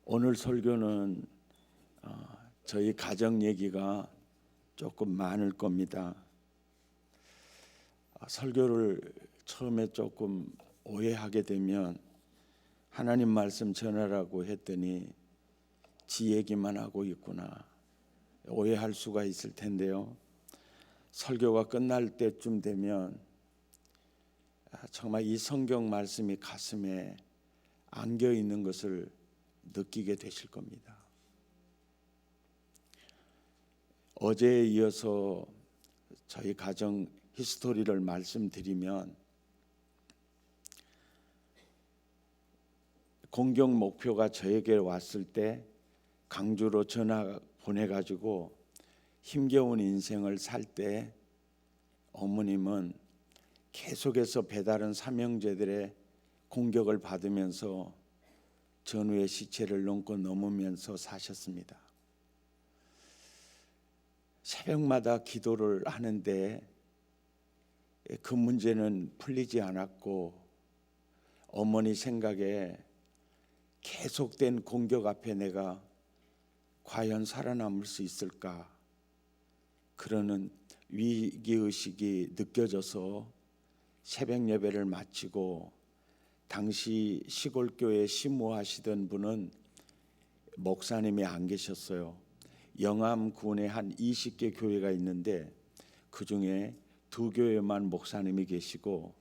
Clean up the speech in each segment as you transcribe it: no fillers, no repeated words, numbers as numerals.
오늘 설교는 저희 가정 얘기가 조금 많을 겁니다. 설교를 처음에 조금 오해하게 되면 하나님 말씀 전하라고 했더니 지 얘기만 하고 있구나 오해할 수가 있을 텐데요. 설교가 끝날 때쯤 되면 정말 이 성경 말씀이 가슴에 안겨 있는 것을 느끼게 되실 겁니다. 어제에 이어서 저희 가정 히스토리를 말씀드리면 공경 목표가 저에게 왔을 때 강주로 전화 보내가지고 힘겨운 인생을 살 때 어머님은 계속해서 배다른 삼형제들의 공격을 받으면서 전우의 시체를 넘고 넘으면서 사셨습니다. 새벽마다 기도를 하는데 그 문제는 풀리지 않았고 어머니 생각에 계속된 공격 앞에 내가 과연 살아남을 수 있을까 그러는 위기의식이 느껴져서 새벽 예배를 마치고 당시 시골교회 심무하시던 분은 목사님이 안 계셨어요. 영암군에 한 20개 교회가 있는데 그 중에 2교회만 목사님이 계시고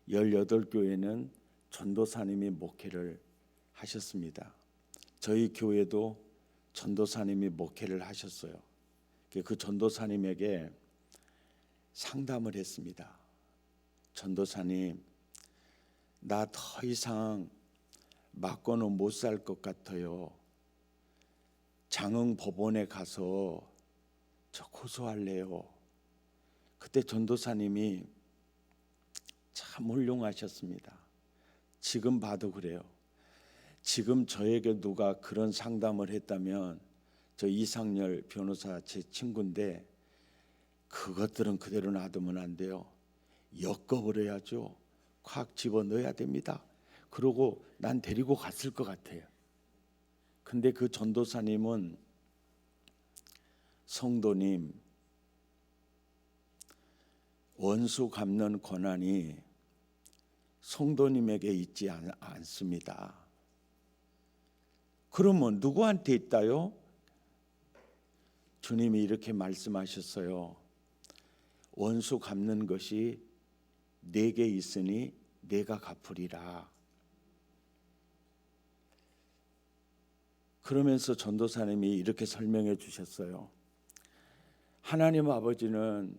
18교회는 전도사님이 목회를 하셨습니다. 저희 교회도 전도사님이 목회를 하셨어요. 그 전도사님에게 상담을 했습니다. 전도사님, 나 더 이상 맞고는 못 살 것 같아요. 장흥 법원에 가서 저 고소할래요. 그때 전도사님이 참 훌륭하셨습니다. 지금 봐도 그래요. 지금 저에게 누가 그런 상담을 했다면 저 이상열 변호사 제 친구인데 그것들은 그대로 놔두면 안 돼요. 엮어버려야죠. 확 집어넣어야 됩니다. 그러고 난 데리고 갔을 것 같아요. 근데 그 전도사님은 성도님 원수 갚는 권한이 성도님에게 있지 않습니다. 그러면 누구한테 있다요? 주님이 이렇게 말씀하셨어요. 원수 갚는 것이 내게 있으니 내가 갚으리라. 그러면서 전도사님이 이렇게 설명해 주셨어요. 하나님 아버지는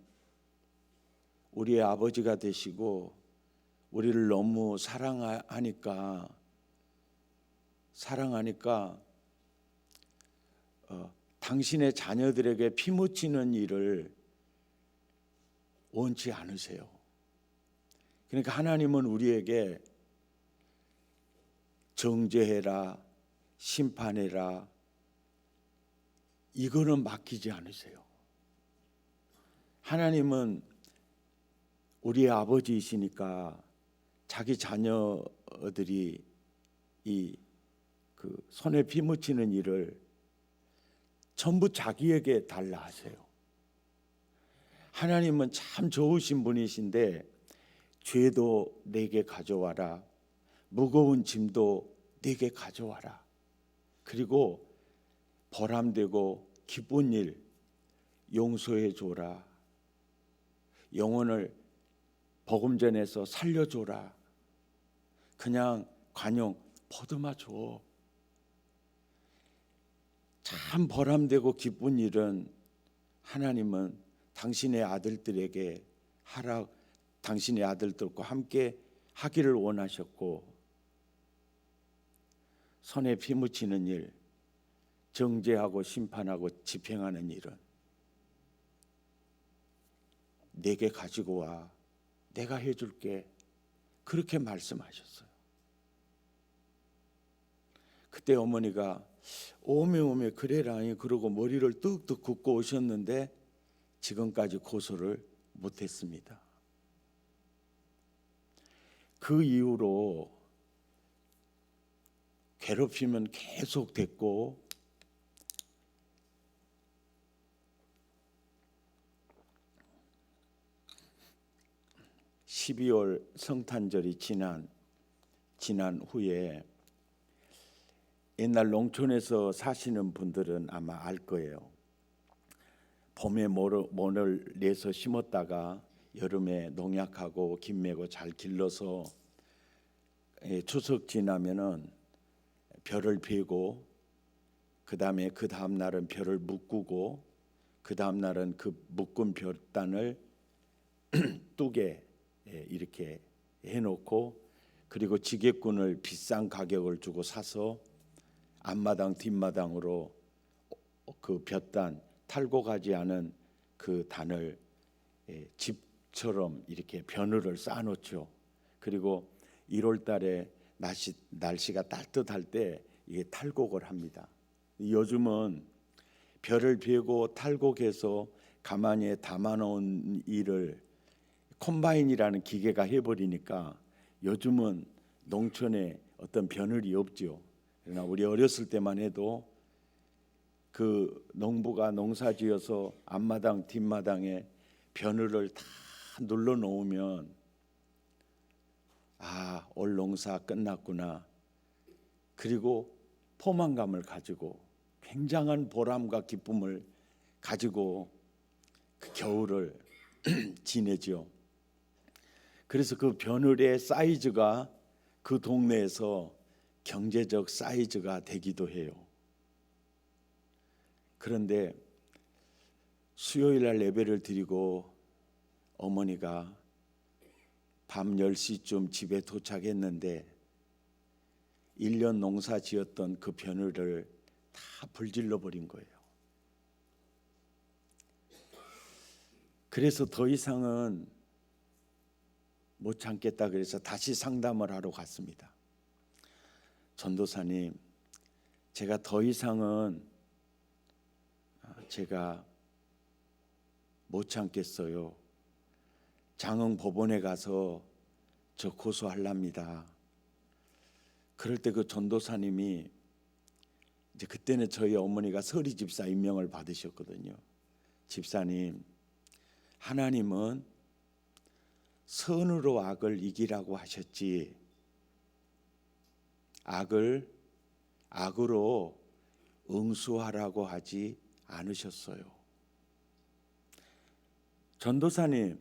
우리의 아버지가 되시고 우리를 너무 사랑하니까 당신의 자녀들에게 피 묻히는 일을 원치 않으세요. 그러니까 하나님은 우리에게 정죄해라, 심판해라 이거는 맡기지 않으세요. 하나님은 우리의 아버지이시니까 자기 자녀들이 그 손에 피 묻히는 일을 전부 자기에게 달라 하세요. 하나님은 참 좋으신 분이신데 죄도 내게 가져와라. 무거운 짐도 내게 가져와라. 그리고 보람되고 기쁜 일 용서해 줘라. 영혼을 복음 전에서 살려줘라. 그냥 관용 보듬어 줘. 참 보람되고 기쁜 일은 하나님은 당신의 아들들에게 하라. 당신의 아들들과 함께 하기를 원하셨고 손에 피 묻히는 일, 정죄하고 심판하고 집행하는 일은 내게 가지고 와. 내가 해줄게. 그렇게 말씀하셨어요. 그때 어머니가 오메 그래라 그러고 머리를 뚝뚝 굽고 오셨는데 지금까지 고소를 못했습니다. 그 이후로 괴롭히면 계속 됐고, 12월 성탄절이 지난 후에 옛날 농촌에서 사시는 분들은 아마 알 거예요. 봄에 모를 내서 심었다가 여름에 농약하고 김매고 잘 길러서 추석 지나면은 벼를 베고, 그 다음 날은 벼를 묶고, 그 다음 날은 그 묶은 벼단을 뚝에 이렇게 해놓고, 그리고 지게꾼을 비싼 가격을 주고 사서 앞마당 뒷마당으로 그 벼단, 탈고 가지 않은 그 단을 집처럼 이렇게 버늘을 쌓아놓죠. 그리고 1월 달에 날씨가 따뜻할 때 이게 탈곡을 합니다. 요즘은 벼를 베고 탈곡해서 가만히 담아놓은 일을 콤바인이라는 기계가 해버리니까 요즘은 농촌에 어떤 버늘이 없죠. 그러나 우리 어렸을 때만 해도 그 농부가 농사지어서 앞마당 뒷마당에 버늘을 다 눌러 놓으면 올 농사 끝났구나. 그리고 포만감을 가지고 굉장한 보람과 기쁨을 가지고 그 겨울을 지내죠. 그래서 그 버늘의 사이즈가 그 동네에서 경제적 사이즈가 되기도 해요. 그런데 수요일 날 예배를 드리고 어머니가 밤 10시쯤 집에 도착했는데 1년 농사 지었던 그 버늘을 다 불질러 버린 거예요. 그래서 더 이상은 못 참겠다 그래서 다시 상담을 하러 갔습니다. 전도사님, 제가 더 이상은 제가 못 참겠어요. 장흥 법원에 가서 저 고소하랍니다. 그럴 때 그 전도사님이 이제 그때는 저희 어머니가 서리 집사 임명을 받으셨거든요. 집사님, 하나님은 선으로 악을 이기라고 하셨지 악을 악으로 응수하라고 하지 않으셨어요. 전도사님,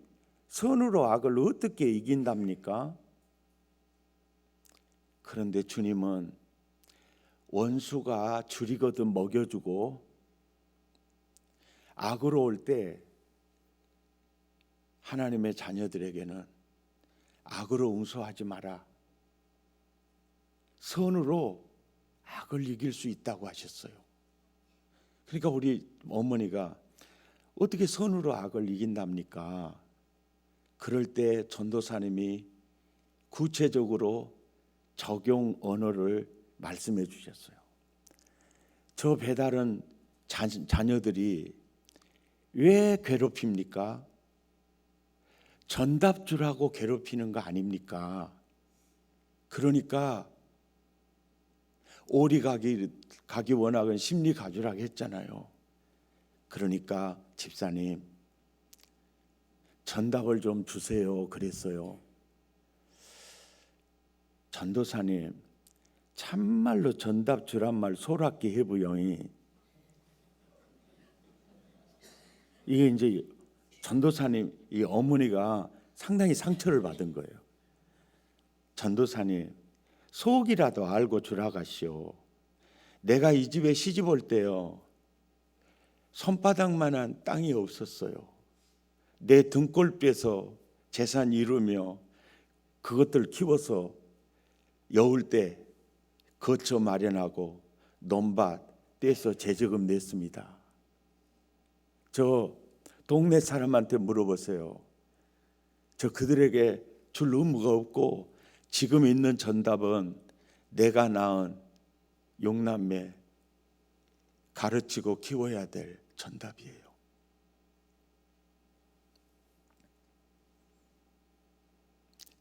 선으로 악을 어떻게 이긴답니까? 그런데 주님은 원수가 줄이거든 먹여주고 악으로 올 때 하나님의 자녀들에게는 악으로 응수하지 마라. 선으로 악을 이길 수 있다고 하셨어요. 그러니까 우리 어머니가 어떻게 선으로 악을 이긴답니까? 그럴 때 전도사님이 구체적으로 적용 언어를 말씀해 주셨어요. 저 배다른 자녀들이 왜 괴롭힙니까? 전답주라고 괴롭히는 거 아닙니까? 그러니까 오리 가기 원학은 심리 가주라고 했잖아요. 그러니까 집사님, 전답을 좀 주세요 그랬어요. 전도사님, 참말로 전답 주란 말 소락기 해부영이 이게 이제 전도사님 이 어머니가 상당히 상처를 받은 거예요. 전도사님, 속이라도 알고 주라가시오. 내가 이 집에 시집 올 때요 손바닥만한 땅이 없었어요. 내 등골 빼서 재산 이루며 그것들 키워서 여울 때 거처 마련하고 논밭 떼서 재저금 냈습니다. 저 동네 사람한테 물어보세요. 저 그들에게 줄 의무가 없고 지금 있는 전답은 내가 낳은 용남매 가르치고 키워야 될 전답이에요.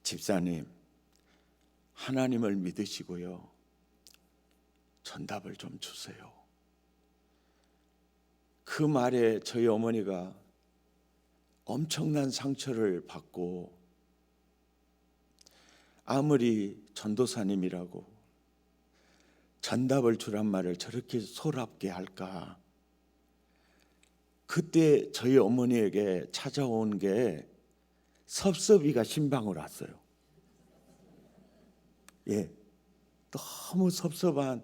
집사님, 하나님을 믿으시고요. 전답을 좀 주세요. 그 말에 저희 어머니가 엄청난 상처를 받고 아무리 전도사님이라고 전답을 주란 말을 저렇게 소랍게 할까. 그때 저희 어머니에게 찾아온 게 섭섭이가 신방으로 왔어요. 예, 너무 섭섭한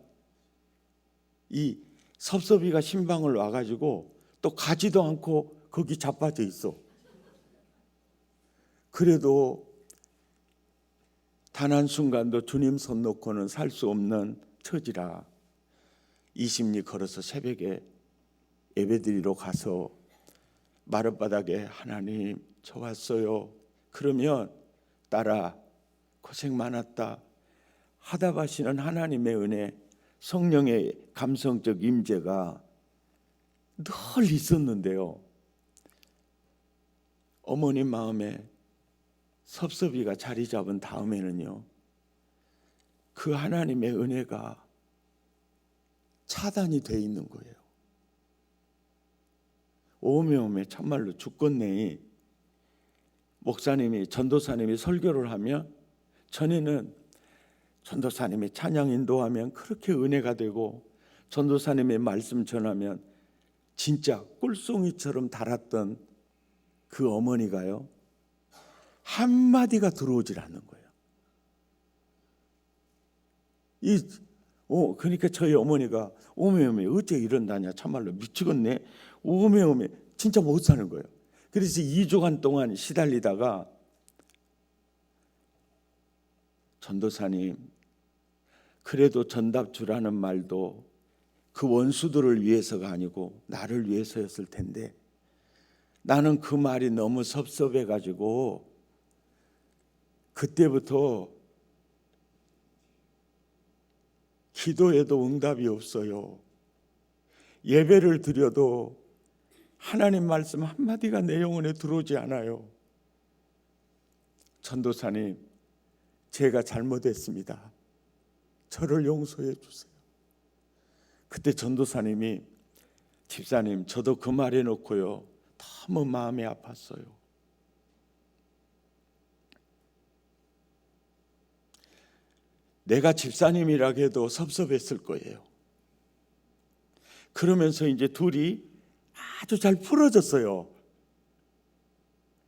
이 섭섭이가 신방을 와가지고 또 가지도 않고 거기 자빠져 있어. 그래도 단 한순간도 주님 손 놓고는 살 수 없는 처지라 20리 걸어서 새벽에 예배드리러 가서 마룻바닥에 하나님 저 왔어요. 그러면 딸아 고생 많았다 하다 가시는 하나님의 은혜, 성령의 감성적 임재가 늘 있었는데요. 어머니 마음에 섭섭이가 자리 잡은 다음에는요, 그 하나님의 은혜가 차단이 돼 있는 거예요. 오메오메 참말로 죽겠네. 목사님이 전도사님이 설교를 하면 전에는 전도사님이 찬양 인도하면 그렇게 은혜가 되고 전도사님의 말씀 전하면 진짜 꿀송이처럼 달았던 그 어머니가요, 한마디가 들어오질 않는 거예요. 그러니까 저희 어머니가 오메오메 어째 이런다냐 참말로 미치겠네. 오메오메 진짜 못 사는 거예요. 그래서 2주간 동안 시달리다가 전도사님 그래도 전답 주라는 말도 그 원수들을 위해서가 아니고 나를 위해서였을 텐데 나는 그 말이 너무 섭섭해가지고 그때부터 기도해도 응답이 없어요. 예배를 드려도 하나님 말씀 한마디가 내 영혼에 들어오지 않아요. 전도사님, 제가 잘못했습니다. 저를 용서해 주세요. 그때 전도사님이 집사님 저도 그 말 해놓고요 너무 마음이 아팠어요. 내가 집사님이라 해도 섭섭했을 거예요. 그러면서 이제 둘이 아주 잘 풀어졌어요.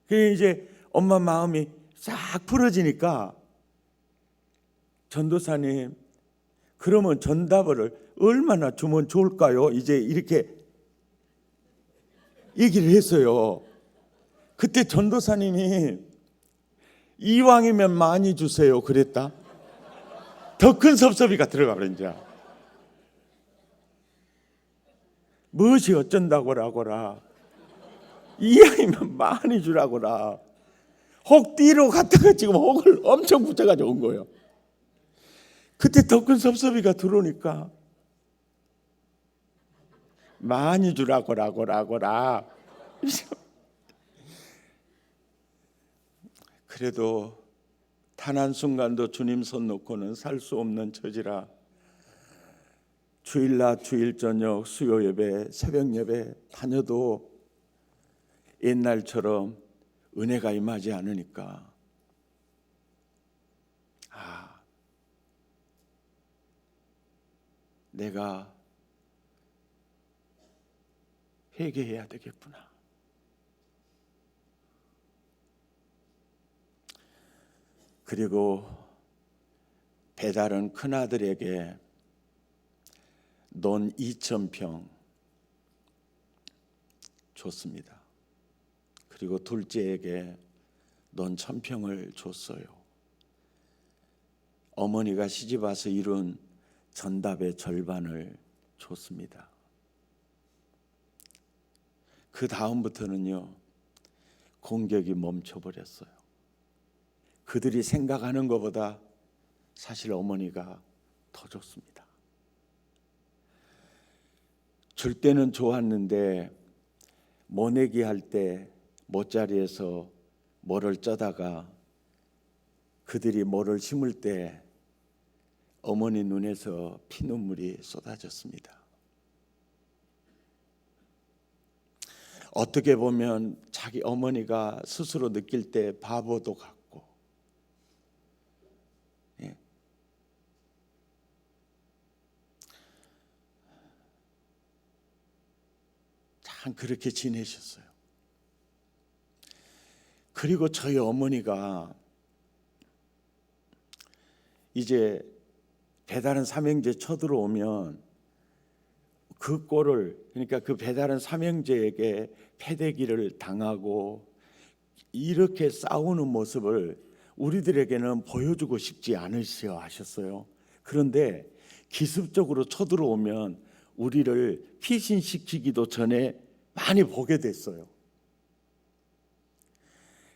그게 이제 엄마 마음이 싹 풀어지니까 전도사님 그러면 전답을 얼마나 주면 좋을까요? 이제 이렇게 얘기를 했어요. 그때 전도사님이 이왕이면 많이 주세요 그랬다. 더 큰 섭섭이가 들어가 버린자. 무엇이 어쩐다고라고라. 이왕이면 많이 주라고라. 혹 뒤로 갔다가 지금 혹을 엄청 붙여가지고 온 거예요. 그때 더 큰 섭섭이가 들어오니까 많이 주라고라고라. 그래도 단 한순간도 주님 손 놓고는 살 수 없는 처지라 주일낮 주일 저녁 수요 예배 새벽 예배 다녀도 옛날처럼 은혜가 임하지 않으니까 내가 회개해야 되겠구나. 그리고 배달은 큰아들에게 논 2,000평 줬습니다. 그리고 둘째에게 논 1,000평을 줬어요. 어머니가 시집 와서 이룬 전답의 절반을 줬습니다. 그 다음부터는요 공격이 멈춰버렸어요. 그들이 생각하는 것보다 사실 어머니가 더 줬습니다. 줄 때는 좋았는데 모내기 할 때 모짜리에서 모를 쪄다가 그들이 모를 심을 때 어머니 눈에서 피눈물이 쏟아졌습니다. 어떻게 보면 자기 어머니가 스스로 느낄 때 바보도 같고, 참 그렇게 지내셨어요. 그리고 저희 어머니가 이제 배다른 삼형제 쳐들어오면 그 꼴을, 그러니까 그 배다른 삼형제에게 패대기를 당하고 이렇게 싸우는 모습을 우리들에게는 보여주고 싶지 않으셔 하셨어요. 그런데 기습적으로 쳐들어오면 우리를 피신시키기도 전에 많이 보게 됐어요.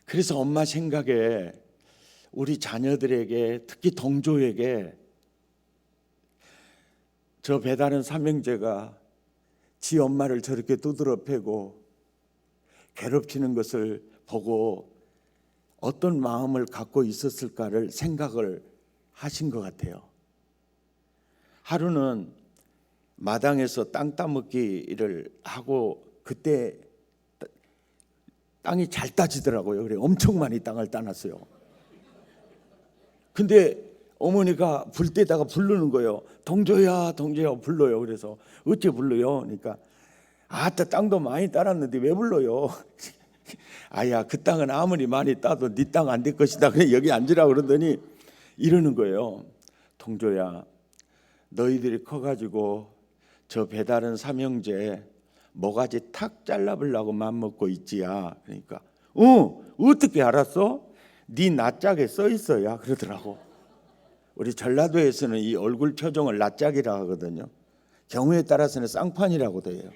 그래서 엄마 생각에 우리 자녀들에게, 특히 동조에게 저 배다른 삼형제가 지 엄마를 저렇게 두드러 패고 괴롭히는 것을 보고 어떤 마음을 갖고 있었을까를 생각을 하신 것 같아요. 하루는 마당에서 땅 따먹기를 하고, 그때 땅이 잘 따지더라고요. 그래 엄청 많이 땅을 따놨어요. 근데 어머니가 불 때다가 부르는 거예요. 동조야, 동조야 불러요. 그래서 어째 불러요? 그러니까 아따 땅도 많이 따랐는데 왜 불러요? 아야, 그 땅은 아무리 많이 따도 네 땅 안 될 것이다. 그냥 여기 앉으라 그러더니 이러는 거예요. 동조야, 너희들이 커가지고 저 배다른 삼형제 모가지 탁 잘라보려고 맘먹고 있지야. 그러니까 어떻게 알았어? 네 낯짝에 써 있어야 그러더라고. 우리 전라도에서는 이 얼굴 표정을 낯짝이라 하거든요. 경우에 따라서는 쌍판이라고도 해요.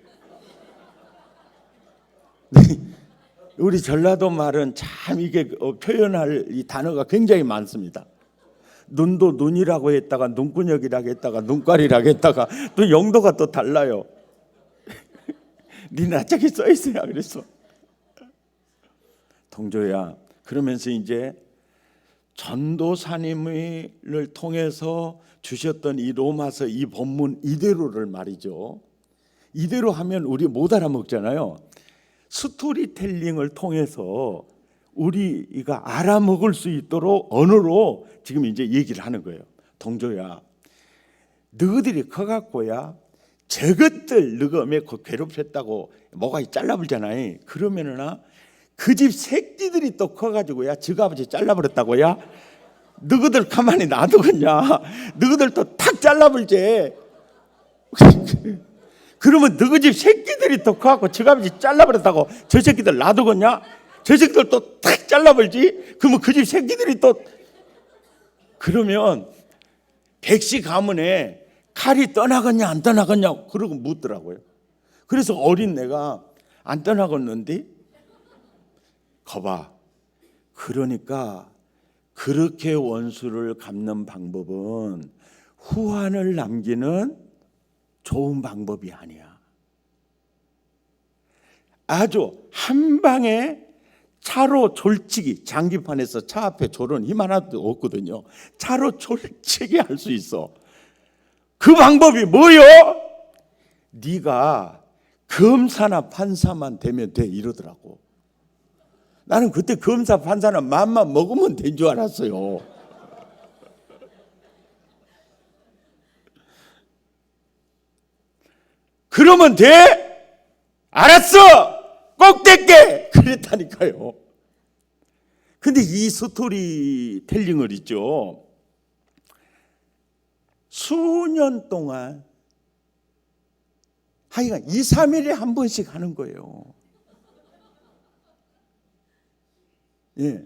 우리 전라도 말은 참 이게 표현할 이 단어가 굉장히 많습니다. 눈도 눈이라고 했다가 눈구녕이라고 했다가 눈깔이라고 했다가 또 용도가 또 달라요. 네 낯짝에 써 있어야 그랬어. 동조야, 그러면서 이제 전도사님을 통해서 주셨던 이 로마서 이 본문 이대로를 말이죠. 이대로 하면 우리 못 알아먹잖아요. 스토리텔링을 통해서 우리가 알아먹을 수 있도록 언어로 지금 이제 얘기를 하는 거예요. 동조야, 너희들이 커갖고야 저것들 너가 왜 괴롭혔다고 뭐가 잘라버리잖아요. 그러면은 그 집 새끼들이 또 커가지고야 저 아버지 잘라버렸다고야? 너희들 가만히 놔두겠냐? 너희들 또 탁 잘라버리지. 그러면 너희 집 새끼들이 또 커갖고 저 아버지 잘라버렸다고 저 새끼들 놔두겠냐? 저 새끼들 또 탁 잘라버리지. 그러면 그 집 새끼들이 또, 그러면 백시 가문에 칼이 떠나겠냐 안 떠나겠냐 그러고 묻더라고요. 그래서 어린 내가 안 떠나겠는데, 거봐, 그러니까 그렇게 원수를 갚는 방법은 후환을 남기는 좋은 방법이 아니야. 아주 한 방에 차로 졸치기, 장기판에서 차 앞에 졸은 힘 하나도 없거든요. 차로 졸치기 할 수 있어. 그 방법이 뭐요? 네가 검사나 판사만 되면 돼 이러더라고. 나는 그때 검사 판사는 맘만 먹으면 된 줄 알았어요. 그러면 돼? 알았어! 꼭 될게! 그랬다니까요. 근데 이 스토리텔링을 있죠, 수년 동안 하여간 2, 3일에 한 번씩 하는 거예요. 예.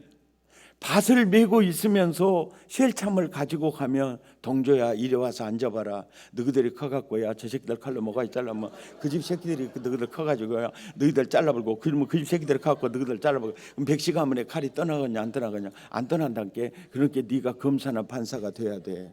밭을 메고 있으면서 쉘참을 가지고 가면, 동조야 이리 와서 앉아봐라. 너희들이 커갖고야 저 새끼들 칼로 뭐가 잘라면 그 집 새끼들이 너희들 커가지고야 너희들 잘라버리고, 그러면 그 집 새끼들이 커갖고 너희들 잘라버리고, 그럼 백시 가문에 칼이 떠나겠냐 안 떠나겠냐? 안 떠난다니까. 그러니까 네가 검사나 판사가 돼야 돼.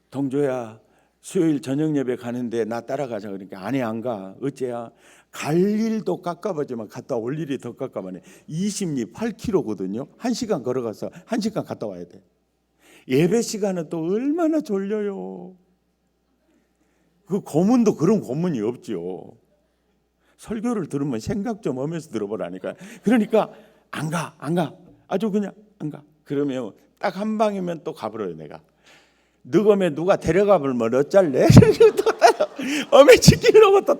동조야, 수요일 저녁 예배 가는데 나 따라가자. 그러니까 아니 안 가. 어째야? 갈 일도 깝깝하지만 갔다 올 일이 더 깝깝하네. 20리 8km거든요. 1시간 걸어가서 1시간 갔다 와야 돼. 예배 시간은 또 얼마나 졸려요. 그 고문도 그런 고문이 없죠. 설교를 들으면 생각 좀 하면서 들어보라니까. 그러니까 안 가. 아주 그냥 안 가. 그러면 딱 한 방이면 또 가버려요. 내가 늙으면 누가 데려가 보면 어쩔래? 또 따라 어메 지키려고 또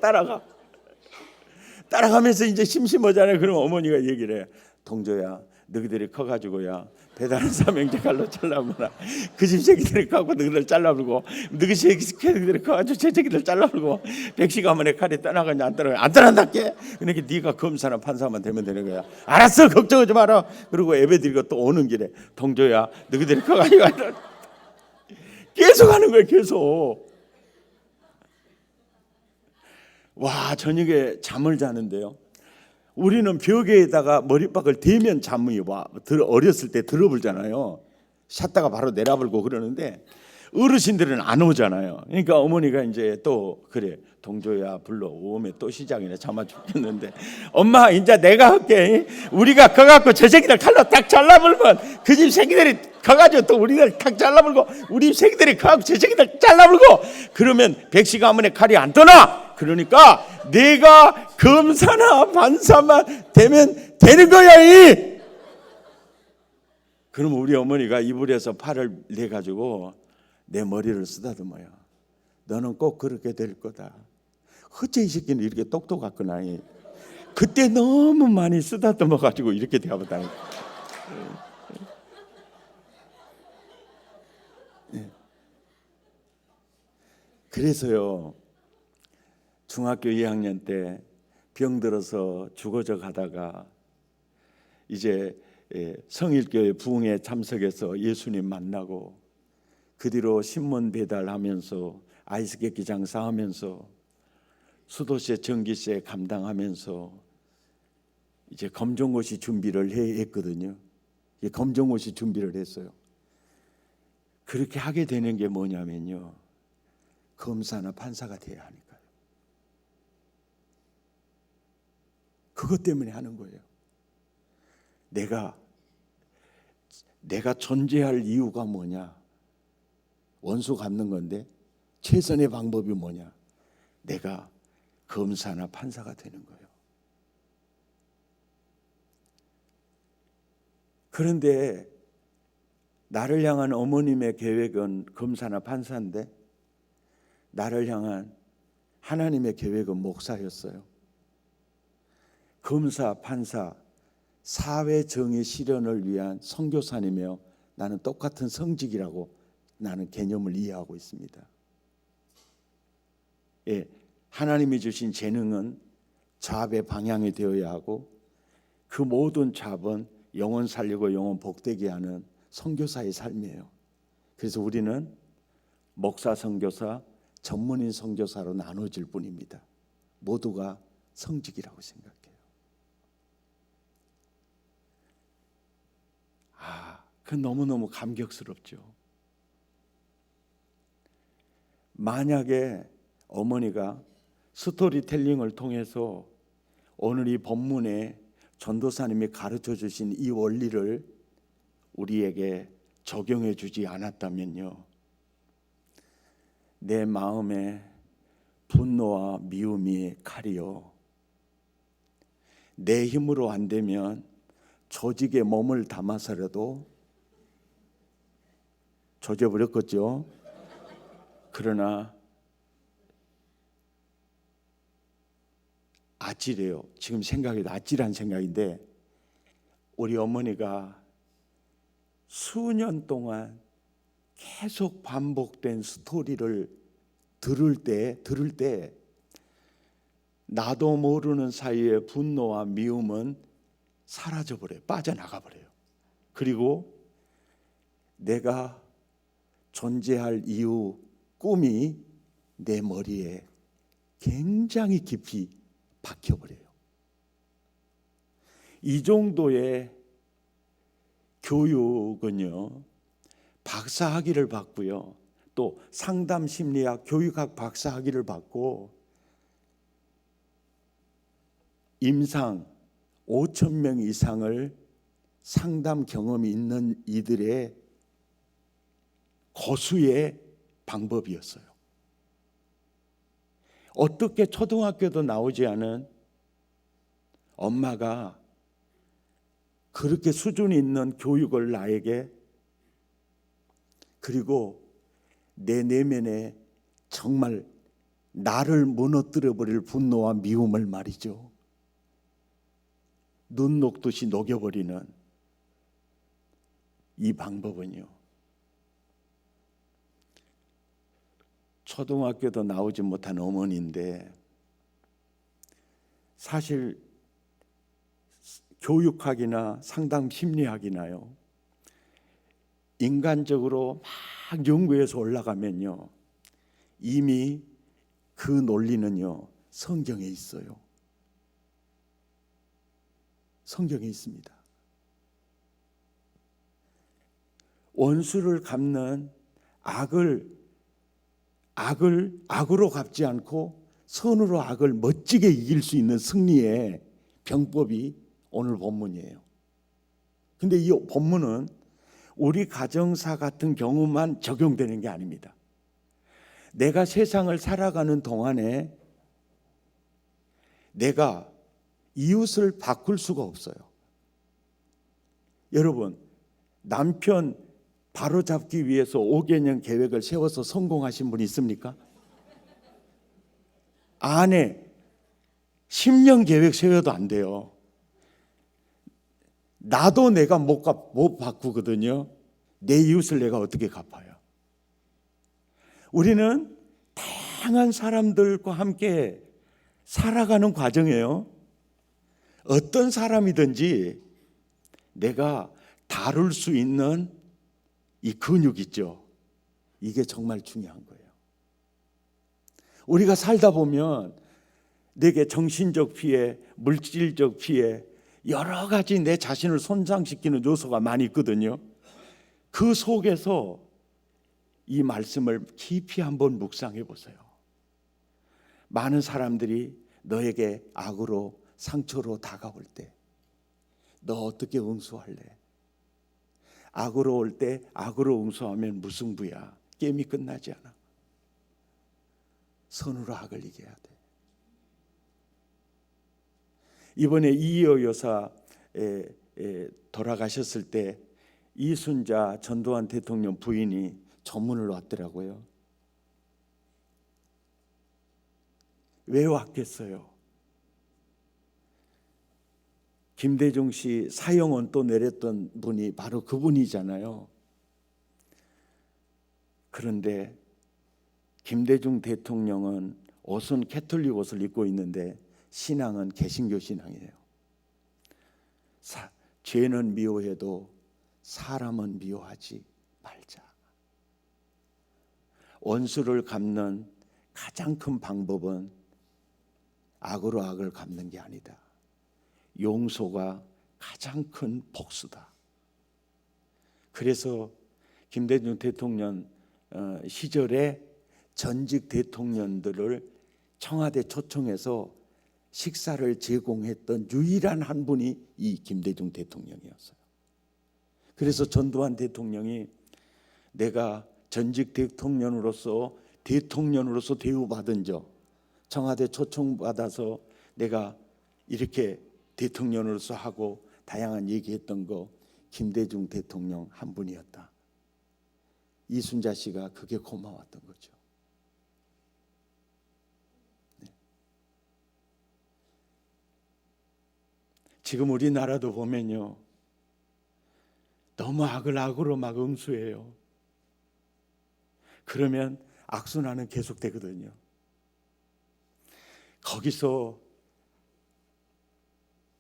따라가면서 이제 심심하잖아요. 그럼 어머니가 얘기를 해. 동조야, 너희들이 커가지고야 배다른 사명제 칼로 잘라보라. 그 집 새끼들이 커고 너희들 잘라버리고, 너희 새끼들이 커가지고 제 새끼들 잘라버리고, 백시 가문의 칼이 떠나가냐 안 떠나가냐. 안 떠난다께. 그러니까 네가 검사나 판사만 되면 되는 거야. 알았어, 걱정하지 마라. 그리고 예배드리고 또 오는 길에 동조야, 너희들이 커가지고 계속 하는 거예요. 계속. 와, 저녁에 잠을 자는데요, 우리는 벽에다가 머리박을 대면 잠이 와. 어렸을 때 들어불잖아요. 잤다가 바로 내려불고 그러는데 어르신들은 안 오잖아요. 그러니까 어머니가 이제 또 그래, 동조야 불러 오면 또 시작이네. 잠아 죽겠는데 엄마 이제 내가 할게. 우리가 커갖고 저 새끼들 칼로 딱 잘라불면 그 집 새끼들이 커가지고 또 우리들 탁 잘라불고, 우리 집 새끼들이 커갖고 저 새끼들 잘라불고, 그러면 백시 가문의 칼이 안 떠나. 그러니까 내가 검사나 판사만 되면 되는 거야. 그럼 우리 어머니가 이불에서 팔을 내가지고 내 머리를 쓰다듬어요. 너는 꼭 그렇게 될 거다. 어째 이 새끼는 이렇게 똑똑하구나. 그때 너무 많이 쓰다듬어가지고 이렇게 되어버렸다는 거예요. 그래서요, 중학교 2학년 때 병들어서 죽어져 가다가 이제 성일교회 부흥회 참석해서 예수님 만나고, 그 뒤로 신문 배달하면서 아이스케이크 장사하면서 수도세 전기세 감당하면서 이제 검정고시 준비를 했거든요. 검정고시 준비를 했어요. 그렇게 하게 되는 게 뭐냐면요, 검사나 판사가 돼야 하니까요. 그것 때문에 하는 거예요. 내가 존재할 이유가 뭐냐? 원수 갚는 건데 최선의 방법이 뭐냐? 내가 검사나 판사가 되는 거예요. 그런데 나를 향한 어머님의 계획은 검사나 판사인데 나를 향한 하나님의 계획은 목사였어요. 검사, 판사, 사회 정의 실현을 위한 선교사님이며 나는 똑같은 성직이라고 나는 개념을 이해하고 있습니다. 예, 하나님이 주신 재능은 잡의 방향이 되어야 하고, 그 모든 잡은 영혼 살리고 영혼 복되게 하는 선교사의 삶이에요. 그래서 우리는 목사, 선교사, 전문인 선교사로 나눠질 뿐입니다. 모두가 성직이라고 생각해요. 그 너무너무 감격스럽죠. 만약에 어머니가 스토리텔링을 통해서 오늘 이 본문에 전도사님이 가르쳐 주신 이 원리를 우리에게 적용해 주지 않았다면요, 내 마음에 분노와 미움이 칼이요, 내 힘으로 안 되면 조직에 몸을 담아서라도 조져버렸겠죠. 그러나 아찔해요. 지금 생각해도 아찔한 생각인데, 우리 어머니가 수년 동안 계속 반복된 스토리를 들을 때 나도 모르는 사이에 분노와 미움은 사라져버려요. 빠져나가버려요. 그리고 내가 존재할 이유, 꿈이 내 머리에 굉장히 깊이 박혀버려요. 이 정도의 교육은요, 박사학위를 받고요, 또 상담심리학, 교육학 박사학위를 받고 임상 5,000명 이상을 상담 경험이 있는 이들의 고수의 방법이었어요. 어떻게 초등학교도 나오지 않은 엄마가 그렇게 수준 있는 교육을 나에게, 그리고 내 내면에 정말 나를 무너뜨려 버릴 분노와 미움을 말이죠, 눈 녹듯이 녹여버리는 이 방법은요, 초등학교도 나오지 못한 어머니인데 사실 교육학이나 상담 심리학이나요, 인간적으로 막 연구해서 올라가면요, 이미 그 논리는요 성경에 있어요. 성경에 있습니다. 원수를 갚는 악으로 갚지 않고 선으로 악을 멋지게 이길 수 있는 승리의 병법이 오늘 본문이에요. 근데 이 본문은 우리 가정사 같은 경우만 적용되는 게 아닙니다. 내가 세상을 살아가는 동안에 내가 이웃을 바꿀 수가 없어요. 여러분, 남편 바로잡기 위해서 5개년 계획을 세워서 성공하신 분 있습니까? 아내 10년 계획 세워도 안 돼요. 나도 내가 못 바꾸거든요. 내 이웃을 내가 어떻게 갚아요? 우리는 다양한 사람들과 함께 살아가는 과정이에요. 어떤 사람이든지 내가 다룰 수 있는 이 근육 있죠, 이게 정말 중요한 거예요. 우리가 살다 보면 내게 정신적 피해, 물질적 피해, 여러 가지 내 자신을 손상시키는 요소가 많이 있거든요. 그 속에서 이 말씀을 깊이 한번 묵상해 보세요. 많은 사람들이 너에게 악으로, 상처로 다가올 때 너 어떻게 응수할래? 악으로 올 때 악으로 응수하면 무승부야. 게임이 끝나지 않아. 선으로 악을 이겨야 돼. 이번에 이희여 여사 돌아가셨을 때 이순자 전두환 대통령 부인이 전문을 왔더라고요. 왜 왔겠어요? 김대중 씨 사형은 또 내렸던 분이 바로 그분이잖아요. 그런데 김대중 대통령은 옷은 캐톨릭 옷을 입고 있는데 신앙은 개신교 신앙이에요. 죄는 미워해도 사람은 미워하지 말자. 원수를 갚는 가장 큰 방법은 악으로 악을 갚는 게 아니다. 용서가 가장 큰 복수다. 그래서 김대중 대통령 시절에 전직 대통령들을 청와대 초청해서 식사를 제공했던 유일한 한 분이 이 김대중 대통령이었어요. 그래서 전두환 대통령이 내가 전직 대통령으로서 대우받은 적, 청와대 초청받아서 내가 이렇게 대통령으로서 하고 다양한 얘기했던 거 김대중 대통령 한 분이었다. 이순자 씨가 그게 고마웠던 거죠. 네. 지금 우리나라도 보면요, 너무 악을 악으로 막 응수해요. 그러면 악순환은 계속되거든요. 거기서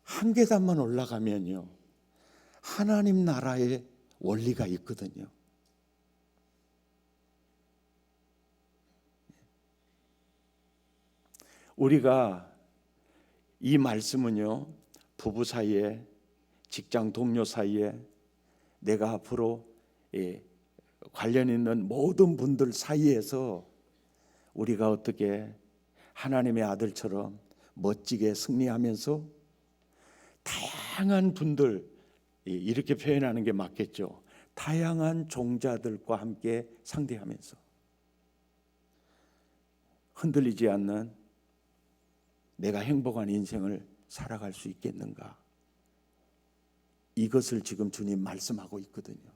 한 계단만 올라가면요, 하나님 나라의 원리가 있거든요. 우리가 이 말씀은요, 부부 사이에, 직장 동료 사이에, 내가 앞으로 관련 있는 모든 분들 사이에서 우리가 어떻게 하나님의 아들처럼 멋지게 승리하면서 다양한 분들, 이렇게 표현하는 게 맞겠죠. 다양한 종자들과 함께 상대하면서 흔들리지 않는 내가 행복한 인생을 살아갈 수 있겠는가? 이것을 지금 주님 말씀하고 있거든요.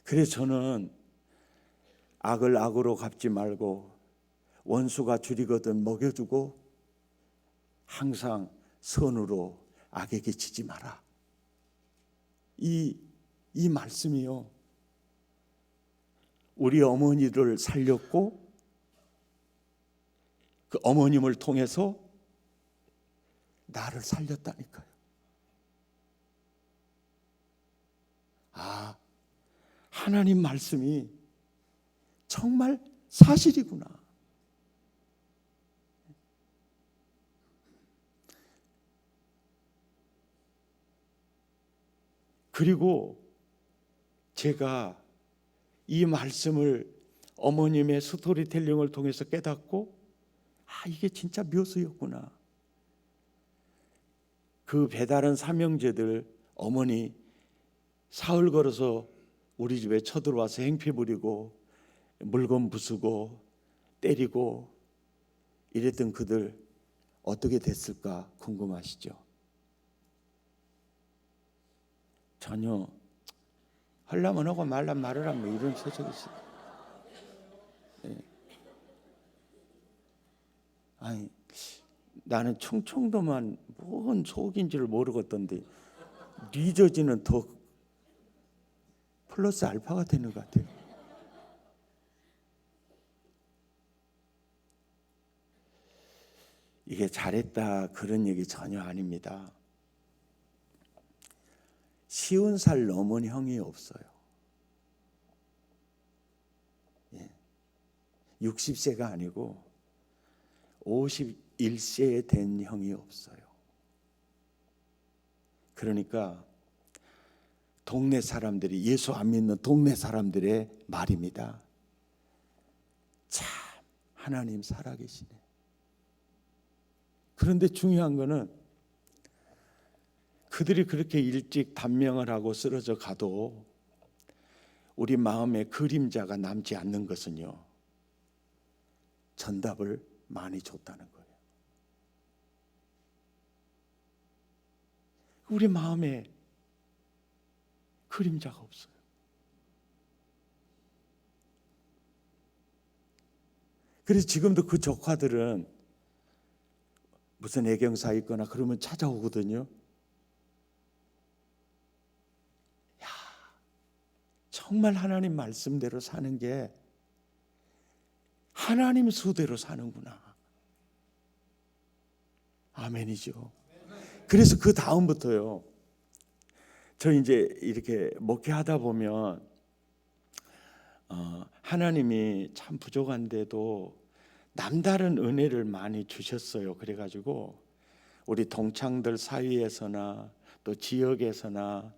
그래서 저는 악을 악으로 갚지 말고 원수가 줄이거든 먹여주고 항상 선으로 악에게 지지 마라. 이 말씀이요, 우리 어머니를 살렸고 그 어머님을 통해서 나를 살렸다니까요. 아, 하나님 말씀이 정말 사실이구나. 그리고 제가 이 말씀을 어머님의 스토리텔링을 통해서 깨닫고, 아, 이게 진짜 묘수였구나. 그 배다른 삼형제들 어머니 사흘 걸어서 우리 집에 쳐들어와서 행패 부리고 물건 부수고 때리고 이랬던 그들 어떻게 됐을까 궁금하시죠? 전혀 하려면 하고 말라면 말으라면 이런 세상이 있어요. 네. 아니, 나는 충청도만 뭔 속인지를 모르겠던데 리저지는 더 플러스 알파가 되는 것 같아요. 이게 잘했다 그런 얘기 전혀 아닙니다. 쉬운 살 넘은 형이 없어요. 60세가 아니고 51세에 된 형이 없어요. 그러니까 동네 사람들이, 예수 안 믿는 동네 사람들의 말입니다. 참 하나님 살아계시네. 그런데 중요한 거는 그들이 그렇게 일찍 단명을 하고 쓰러져 가도 우리 마음에 그림자가 남지 않는 것은요, 전답을 많이 줬다는 거예요. 우리 마음에 그림자가 없어요. 그래서 지금도 그 조카들은 무슨 애경사 있거나 그러면 찾아오거든요. 야, 정말 하나님 말씀대로 사는 게 하나님 수대로 사는구나. 아멘이죠. 그래서 그 다음부터요, 저 이제 이렇게 목회하다 보면 하나님이 참 부족한데도 남다른 은혜를 많이 주셨어요. 그래가지고 우리 동창들 사이에서나 또 지역에서나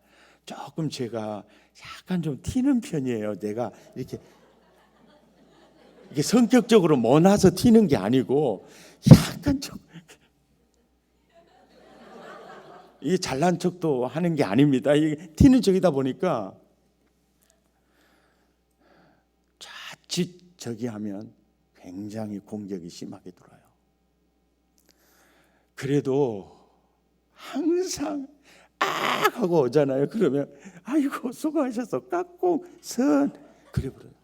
조금 제가 약간 좀 튀는 편이에요. 내가 이렇게 이게 성격적으로 모나서 튀는 게 아니고 약간 좀 이게 잘난 척도 하는 게 아닙니다. 이게 튀는 척이다 보니까 자칫 저기 하면 굉장히 공격이 심하게 들어요. 그래도 항상 악 하고 오잖아요. 그러면 아이고 수고하셔서 깍꿍선 그래 버려요.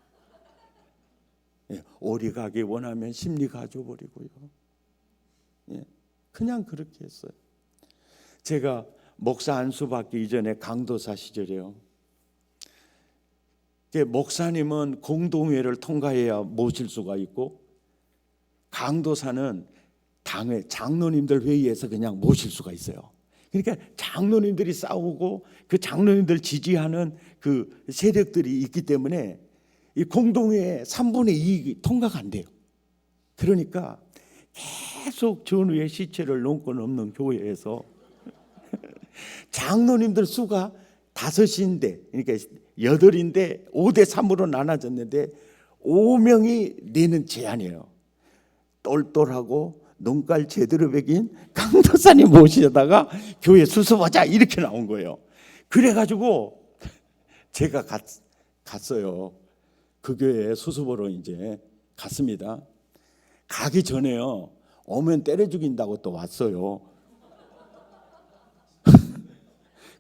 오리 가기 원하면 심리 가져버리고요. 그냥 그렇게 했어요. 제가 목사 안수 받기 이전에 강도사 시절이에요. 목사님은 공동회를 통과해야 모실 수가 있고, 강도사는 당회 장로님들 회의에서 그냥 모실 수가 있어요. 그러니까 장로님들이 싸우고 그 장로님들 지지하는 그 세력들이 있기 때문에 이 공동회의 3분의 2 통과가 안 돼요. 그러니까 계속 전후의 시체를 넘고 넘는 교회에서 장로님들 수가 5인데, 그러니까 8인데 5대 3으로 나눠졌는데 5명이 내는 제안이에요. 똘똘하고 눈깔 제대로 베긴 강도사님 모시다가 교회 수습하자 이렇게 나온 거예요. 그래가지고 제가 갔어요. 그 교회에 수습으로 이제 갔습니다. 가기 전에요, 오면 때려 죽인다고 또 왔어요.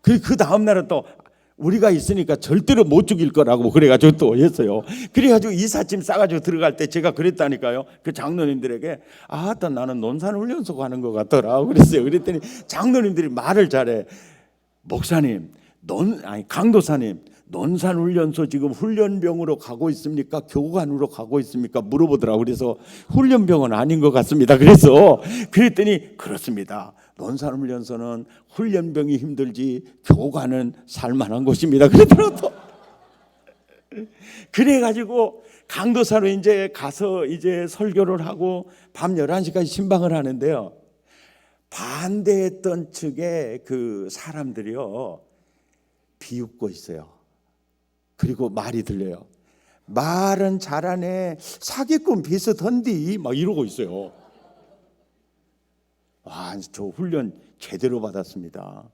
그 다음 날은 또 우리가 있으니까 절대로 못 죽일 거라고 그래가지고 또 했어요. 그래가지고 이삿짐 싸가지고 들어갈 때 제가 그랬다니까요. 그 장로님들에게 아따 나는 논산훈련소 가는 것 같더라 그랬어요. 그랬더니 장로님들이 말을 잘해. 목사님, 강도사님, 논산훈련소 지금 훈련병으로 가고 있습니까? 교관으로 가고 있습니까? 물어보더라고. 그래서 훈련병은 아닌 것 같습니다. 그랬더니 그렇습니다. 논산훈련소는 훈련병이 힘들지 교관은 살만한 곳입니다. 그러더라고. 그래가지고 강도사로 이제 가서 이제 설교를 하고 밤 11시까지 신방을 하는데요. 반대했던 측의 그 사람들이요, 비웃고 있어요. 그리고 말이 들려요. 말은 잘하네, 사기꾼 비슷한디 막 이러고 있어요. 와, 저 훈련 제대로 받았습니다.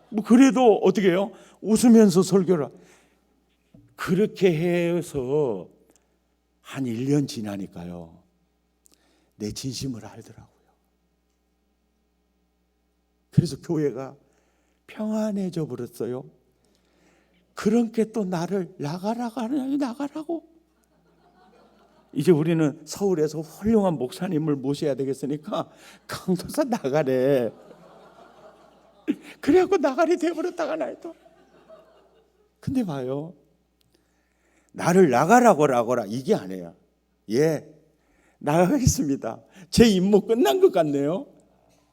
뭐 그래도 어떻게 해요? 웃으면서 설교를. 그렇게 해서 한 1년 지나니까요, 내 진심을 알더라고요. 그래서 교회가 평안해져 버렸어요. 그런 게 또 나를 나가라고. 이제 우리는 서울에서 훌륭한 목사님을 모셔야 되겠으니까 강도사 나가래. 그래갖고 나가리 돼버렸다가 나도. 근데 봐요, 나를 나가라고 이게 아니에요. 예, 나가겠습니다. 제 임무 끝난 것 같네요.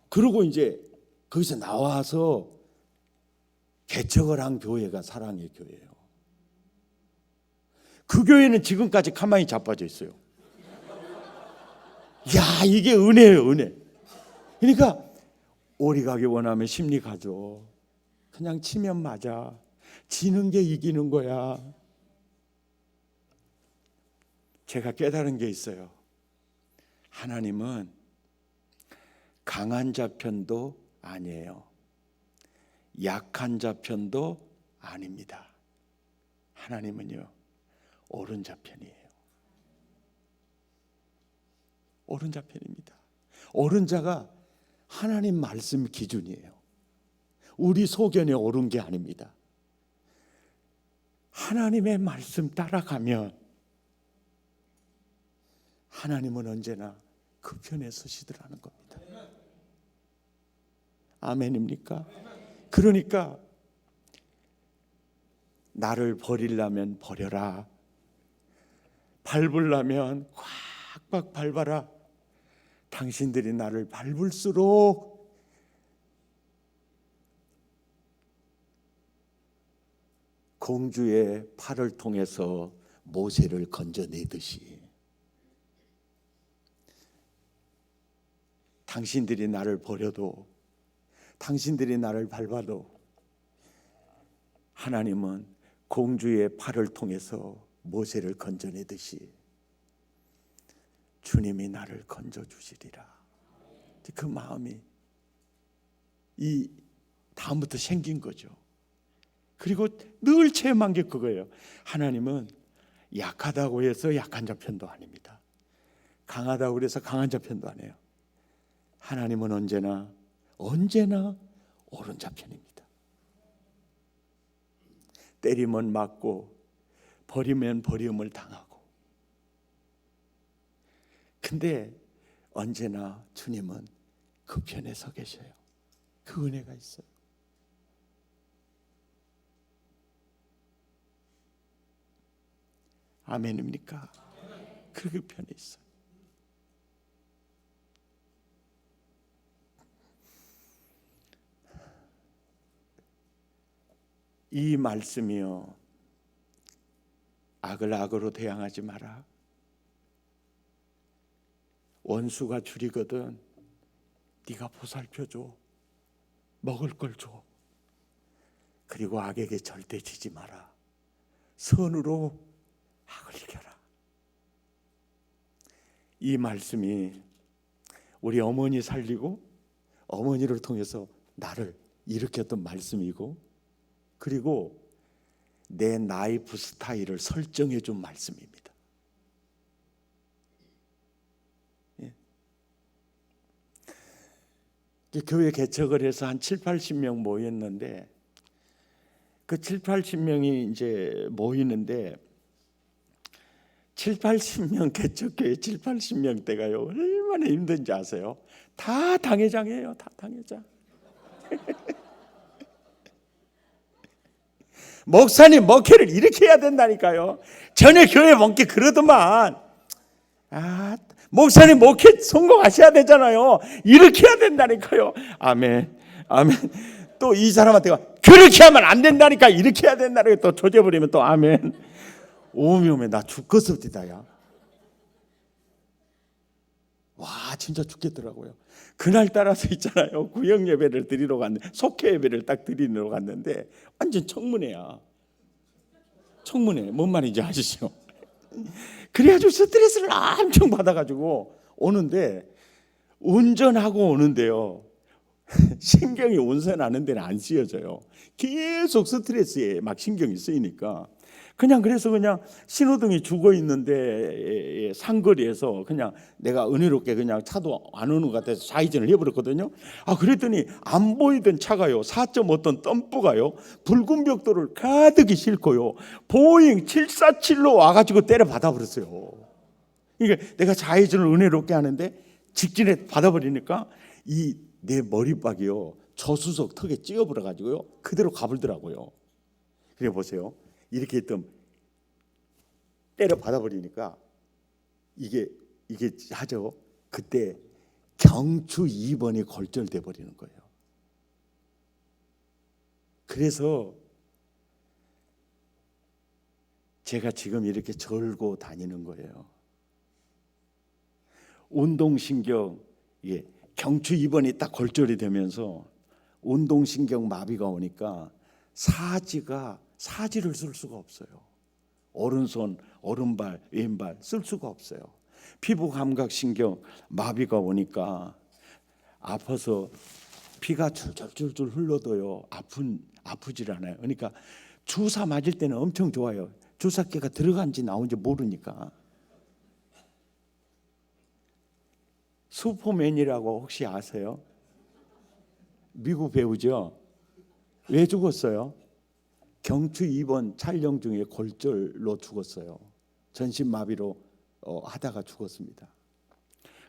그러고 이제 거기서 나와서 개척을 한 교회가 사랑의 교회예요. 그 교회는 지금까지 가만히 자빠져 있어요. 야, 이게 은혜예요, 은혜. 그러니까 오리 가기 원하면 심리 가져. 그냥 치면 맞아. 지는 게 이기는 거야. 제가 깨달은 게 있어요. 하나님은 강한 자 편도 아니에요. 약한 자 편도 아닙니다. 하나님은요, 옳은 자 편이에요. 옳은 자 편입니다. 옳은 자가 하나님 말씀 기준이에요. 우리 소견에 옳은 게 아닙니다. 하나님의 말씀 따라가면 하나님은 언제나 그 편에 서시더라는 겁니다. 아멘입니까? 그러니까 나를 버리려면 버려라. 밟으려면 꽉꽉 밟아라. 당신들이 나를 밟을수록 공주의 팔을 통해서 모세를 건져내듯이 당신들이 나를 버려도, 당신들이 나를 밟아도 하나님은 공주의 팔을 통해서 모세를 건져내듯이 주님이 나를 건져주시리라. 그 마음이 이 다음부터 생긴 거죠. 그리고 늘 체험한 게 그거예요. 하나님은 약하다고 해서 약한 자 편도 아닙니다. 강하다고 해서 강한 자 편도 아니에요. 하나님은 언제나 옳은 자 편입니다. 때리면 맞고 버리면 버림을 당하고, 근데 언제나 주님은 그 편에 서 계셔요. 그 은혜가 있어요. 아멘입니까? 그 편에 있어요. 이 말씀이요, 악을 악으로 대항하지 마라. 원수가 줄이거든 네가 보살펴줘. 먹을 걸 줘. 그리고 악에게 절대 지지 마라. 선으로 악을 이겨라. 이 말씀이 우리 어머니 살리고 어머니를 통해서 나를 일으켰던 말씀이고, 그리고 내 라이프 스타일을 설정해 준 말씀입니다. 예. 교회 개척을 해서 한 7, 80명 모였는데, 그 7, 80명이 이제 모이는데 7, 80명 개척교회 7, 80명 때가요 얼마나 힘든지 아세요? 다 당회장이에요. 다 당회장. 목사님 목회를 이렇게 해야 된다니까요. 전에 교회 목회 그러더만, 목사님 목회 성공하셔야 되잖아요. 이렇게 해야 된다니까요. 아멘, 아멘. 또 이 사람한테 그렇게 하면 안 된다니까, 이렇게 해야 된다니까 또 조져버리면 또 아멘. 오메오메 나 죽겠습니다. 야. 와 진짜 죽겠더라고요. 그날 따라서 있잖아요. 구역 예배를 드리러 갔는데, 속회 예배를 딱 드리러 갔는데 완전 청문회야. 청문회 뭔 말인지 아시죠? 그래가지고 스트레스를 엄청 받아가지고 오는데, 운전하고 오는데요 신경이 운전하는 데는 안 쓰여져요. 계속 스트레스에 막 신경이 쓰이니까 그래서 신호등이 죽어 있는데 상거리에서 그냥 내가 은혜롭게 그냥 차도 안 오는 것 같아서 좌회전을 해버렸거든요. 그랬더니 안 보이던 차가요 4.5톤 덤프가요 붉은 벽돌을 가득히 싣고요 보잉 747로 와가지고 때려 받아버렸어요. 그러니까 내가 좌회전을 은혜롭게 하는데 직진에 받아버리니까 이 내 머리박이요 조수석 턱에 찍어버려가지고요 그대로 가불더라고요. 그래 보세요. 이렇게 했던 때려 받아버리니까 이게 하죠. 그때 경추 2번이 골절돼 버리는 거예요. 그래서 제가 지금 이렇게 절고 다니는 거예요. 운동신경, 경추 2번이 딱 골절이 되면서 운동신경 마비가 오니까 사지를 쓸 수가 없어요. 오른손, 오른발, 왼발 쓸 수가 없어요. 피부 감각 신경 마비가 오니까 아파서 피가 줄줄줄 흘러도요 아프질 않아요. 그러니까 주사 맞을 때는 엄청 좋아요. 주사기가 들어간지 나온지 모르니까. 슈퍼맨이라고 혹시 아세요? 미국 배우죠? 왜 죽었어요? 경추 2번 촬영 중에 골절로 죽었어요. 전신마비로 하다가 죽었습니다.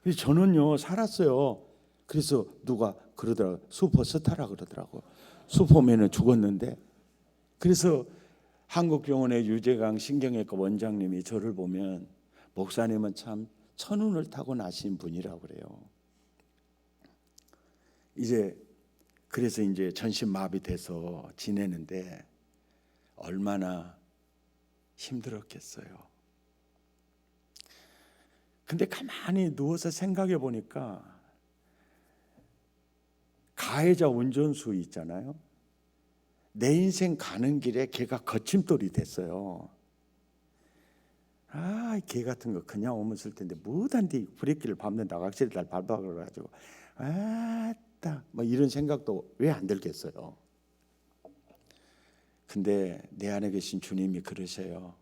그래서 저는요 살았어요. 그래서 누가 그러더라고요. 슈퍼스타라 그러더라고요. 슈퍼맨은 죽었는데. 그래서 한국병원의 유재강 신경외과 원장님이 저를 보면 목사님은 참 천운을 타고 나신 분이라고 그래요. 그래서 이제 전신마비돼서 지내는데 얼마나 힘들었겠어요. 근데 가만히 누워서 생각해 보니까 가해자 운전수 있잖아요. 내 인생 가는 길에 걔가 거침돌이 됐어요. 개 같은 거 그냥 오면 쓸 텐데 뭐단디 브레이크를 밟는다고 악셀을 밟아가지고 뭐 이런 생각도 왜 안 들겠어요. 근데 내 안에 계신 주님이 그러세요.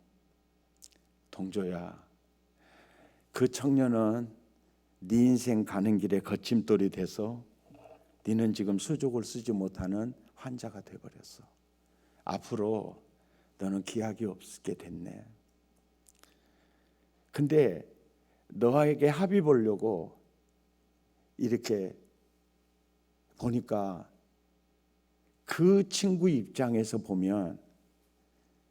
동조야, 그 청년은 네 인생 가는 길에 거침돌이 돼서 너는 지금 수족을 쓰지 못하는 환자가 돼버렸어. 앞으로 너는 기약이 없게 됐네. 근데 너에게 합의 보려고 이렇게 보니까 그 친구 입장에서 보면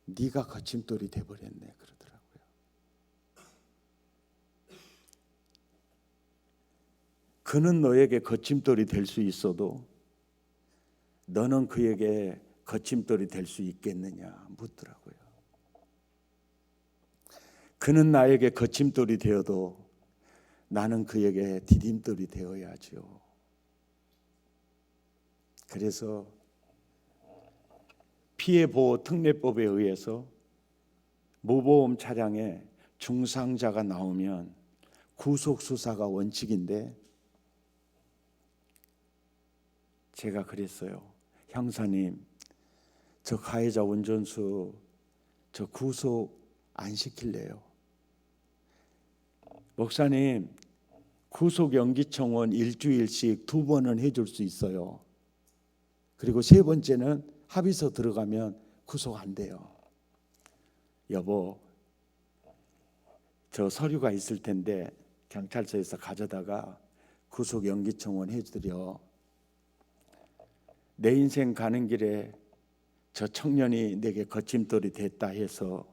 네가 거침돌이 돼버렸네 그러더라고요. 그는 너에게 거침돌이 될 수 있어도 너는 그에게 거침돌이 될 수 있겠느냐 묻더라고요. 그는 나에게 거침돌이 되어도 나는 그에게 디딤돌이 되어야죠. 그래서 피해보호특례법에 의해서 무보험 차량에 중상자가 나오면 구속 수사가 원칙인데 제가 그랬어요. 형사님, 저 가해자 운전수 저 구속 안 시킬래요. 목사님, 구속 연기 청원 일주일씩 2번은 해줄 수 있어요. 그리고 3번째는 합의서 들어가면 구속 안 돼요. 여보, 저 서류가 있을 텐데 경찰서에서 가져다가 구속 연기 청원 해드려. 내 인생 가는 길에 저 청년이 내게 거침돌이 됐다 해서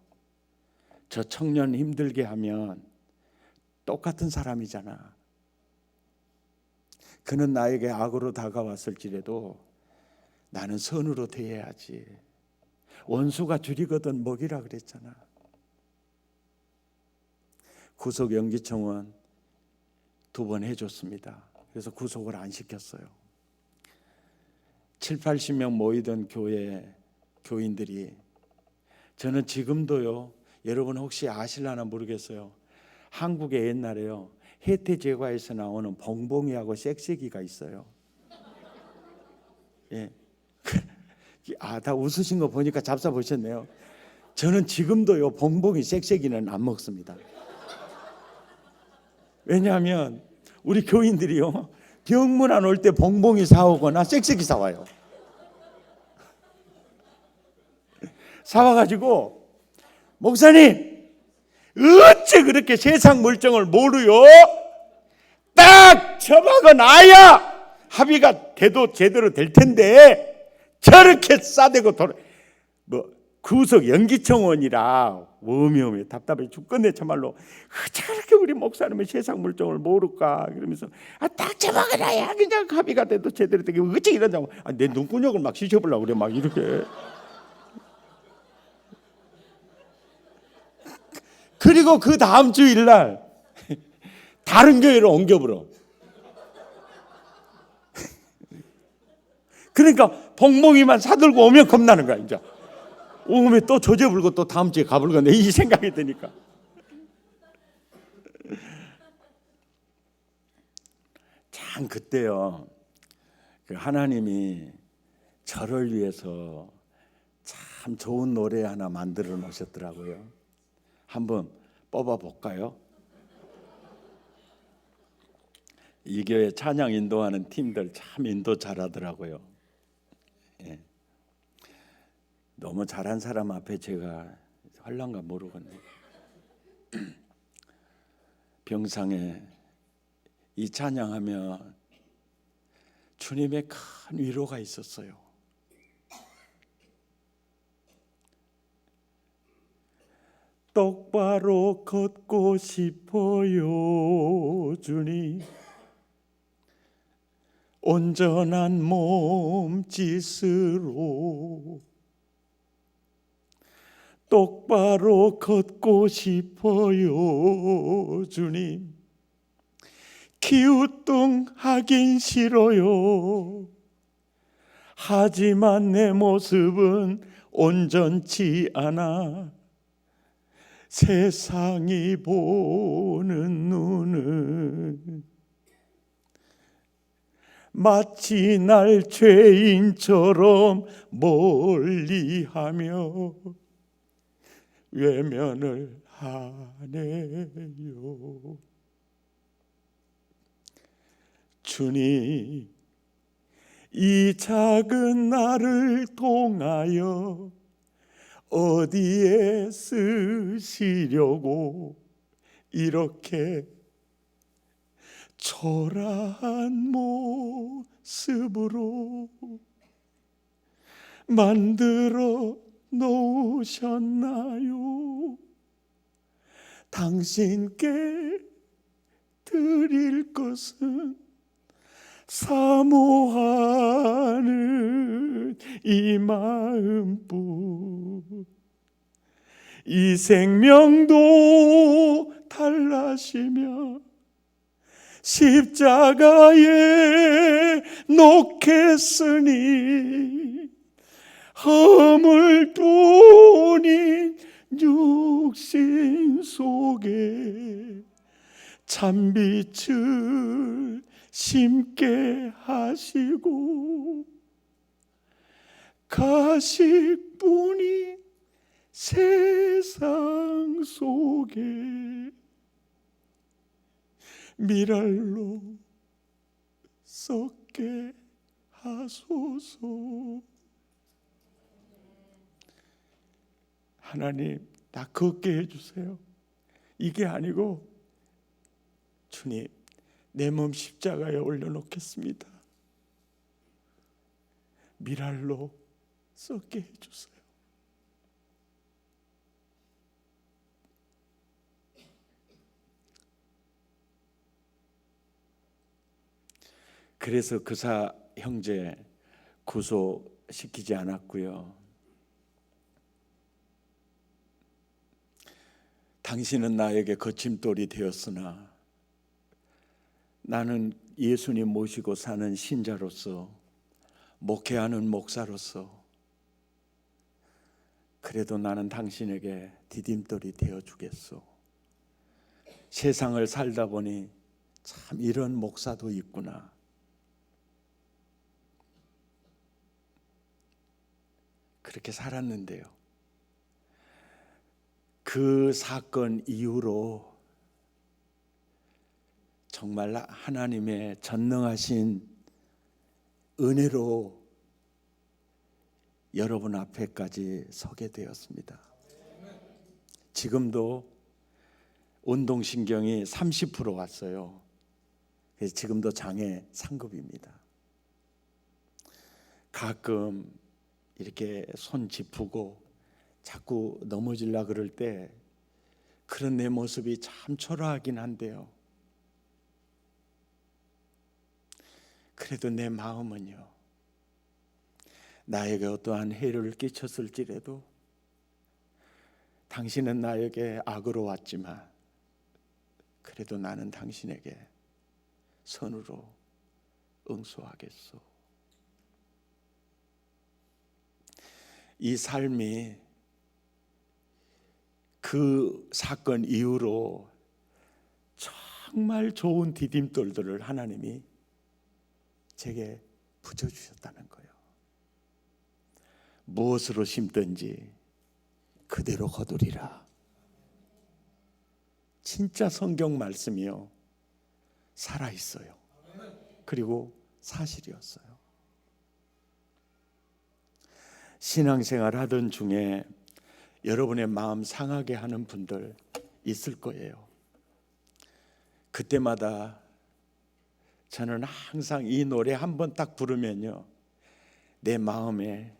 저 청년 힘들게 하면 똑같은 사람이잖아. 그는 나에게 악으로 다가왔을지라도 나는 선으로 대해야지. 원수가 줄이거든 먹이라 그랬잖아. 구속 연기 청원 2번 해줬습니다. 그래서 구속을 안 시켰어요. 70-80명 모이던 교회 교인들이, 저는 지금도요, 여러분 혹시 아실라나 모르겠어요. 한국에 옛날에요, 해태제과에서 나오는 봉봉이하고 섹시기가 있어요. 예. 다 웃으신 거 보니까 잡사 보셨네요. 저는 지금도요, 봉봉이 섹시기는 안 먹습니다. 왜냐하면 우리 교인들이요, 병문 안 올 때 봉봉이 사오거나 섹시기 사와요. 사와가지고, 목사님, 어째 그렇게 세상 물정을 모르요? 딱 처박아 놔야 합의가 돼도 제대로 될 텐데 저렇게 싸대고 구속 연기청원이라 어미어미 답답해 죽겠네 참말로. 어째 그렇게 우리 목사님은 세상 물정을 모를까 그러면서 딱 처박아 놔야 그냥 합의가 돼도 제대로 되게 어째 이러냐고. 내 눈구녕을 막 씻어보려고 그래 막 이렇게. 그리고 그 다음 주일날 다른 교회로 옮겨버려. 그러니까 봉봉이만 사들고 오면 겁나는 거야. 이제 오면 또 조제불고 또 다음 주에 가불겠네 이 생각이 드니까. 참 그때요, 그 하나님이 저를 위해서 참 좋은 노래 하나 만들어 놓으셨더라고요. 한번 뽑아 볼까요? 이 교회 찬양 인도하는 팀들 참 인도 잘하더라고요. 예. 너무 잘한 사람 앞에 제가 할란가 모르겠네. 병상에 이 찬양하며 주님의 큰 위로가 있었어요. 똑바로 걷고 싶어요 주님, 온전한 몸짓으로 똑바로 걷고 싶어요 주님, 기우뚱하긴 싫어요. 하지만 내 모습은 온전치 않아 세상이 보는 눈은 마치 날 죄인처럼 멀리하며 외면을 하네요. 주님, 이 작은 나를 통하여 어디에 쓰시려고 이렇게 초라한 모습으로 만들어 놓으셨나요? 당신께 드릴 것은 사모하는 이 마음뿐. 이 생명도 달라시며 십자가에 놓겠으니 허물뿐인 육신 속에 참빛을 심게 하시고 가식뿐이 세상 속에 미랄로 썩게 하소서. 하나님, 나 걷게 해주세요. 이게 아니고 주님, 내 몸 십자가에 올려놓겠습니다. 미랄로 썩게 해주세요. 그래서 그사 형제 구속시키지 않았고요. 당신은 나에게 거침돌이 되었으나 나는 예수님 모시고 사는 신자로서, 목회하는 목사로서 그래도 나는 당신에게 디딤돌이 되어주겠소. 세상을 살다 보니 참 이런 목사도 있구나. 그렇게 살았는데요, 그 사건 이후로 정말 하나님의 전능하신 은혜로 여러분 앞에까지 서게 되었습니다. 지금도 운동신경이 30% 왔어요. 그래서 지금도 장애 상급입니다. 가끔 이렇게 손 짚고 자꾸 넘어지려 그럴 때 그런 내 모습이 참 초라하긴 한데요, 그래도 내 마음은요, 나에게 어떠한 해를 끼쳤을지라도 당신은 나에게 악으로 왔지만 그래도 나는 당신에게 선으로 응수하겠소. 이 삶이 그 사건 이후로 정말 좋은 디딤돌들을 하나님이 제게 붙여주셨다는 거예요. 무엇으로 심든지 그대로 거두리라. 진짜 성경 말씀이요, 살아있어요. 그리고 사실이었어요. 신앙생활 하던 중에 여러분의 마음 상하게 하는 분들 있을 거예요. 그때마다 저는 항상 이 노래 한 번 딱 부르면요, 내 마음에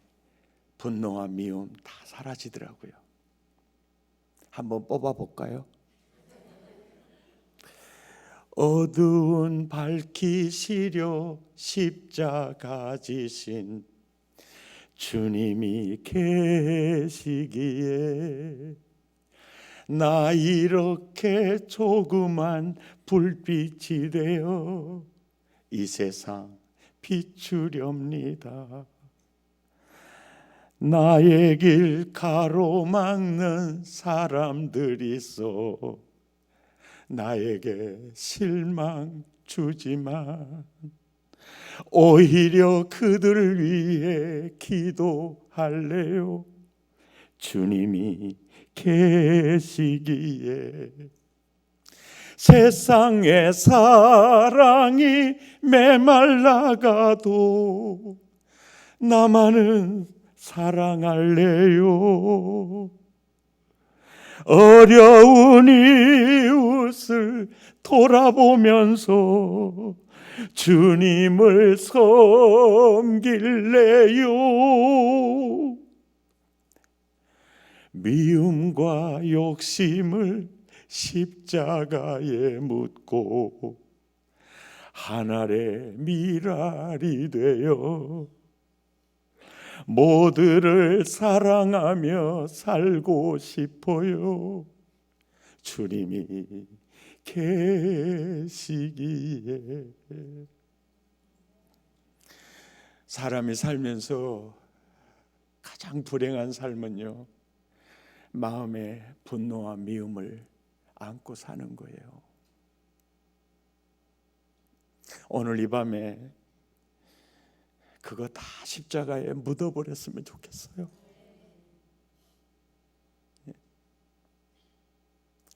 분노와 미움 다 사라지더라고요. 한번 뽑아볼까요? 어두운 밝히시려 십자가 지신 주님이 계시기에 나 이렇게 조그만 불빛이 되어 이 세상 비추렵니다. 나의 길 가로막는 사람들이 있어 나에게 실망 주지만 오히려 그들을 위해 기도할래요. 주님이 계시기에 세상의 사랑이 메말라가도 나만은 사랑할래요. 어려운 이웃을 돌아보면서 주님을 섬길래요. 미움과 욕심을 십자가에 묻고 한 알의 미랄이 되어 모두를 사랑하며 살고 싶어요. 주님이 계시기에. 사람이 살면서 가장 불행한 삶은요, 마음에 분노와 미움을 안고 사는 거예요. 오늘 이 밤에 그거 다 십자가에 묻어버렸으면 좋겠어요.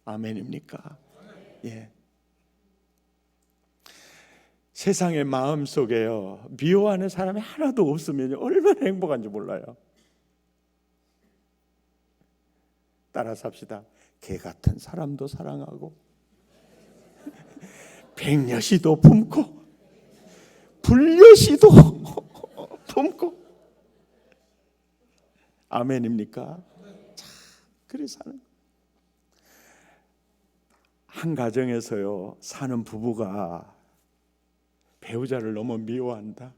아멘입니까? 예. 세상의 마음 속에요, 미워하는 사람이 하나도 없으면 얼마나 행복한지 몰라요. 따라 삽시다. 개 같은 사람도 사랑하고 백녀시도 품고 불녀시도 품고. 아멘입니까? 자, 그래 사는. 한 가정에서요, 사는 부부가 배우자를 너무 미워한다.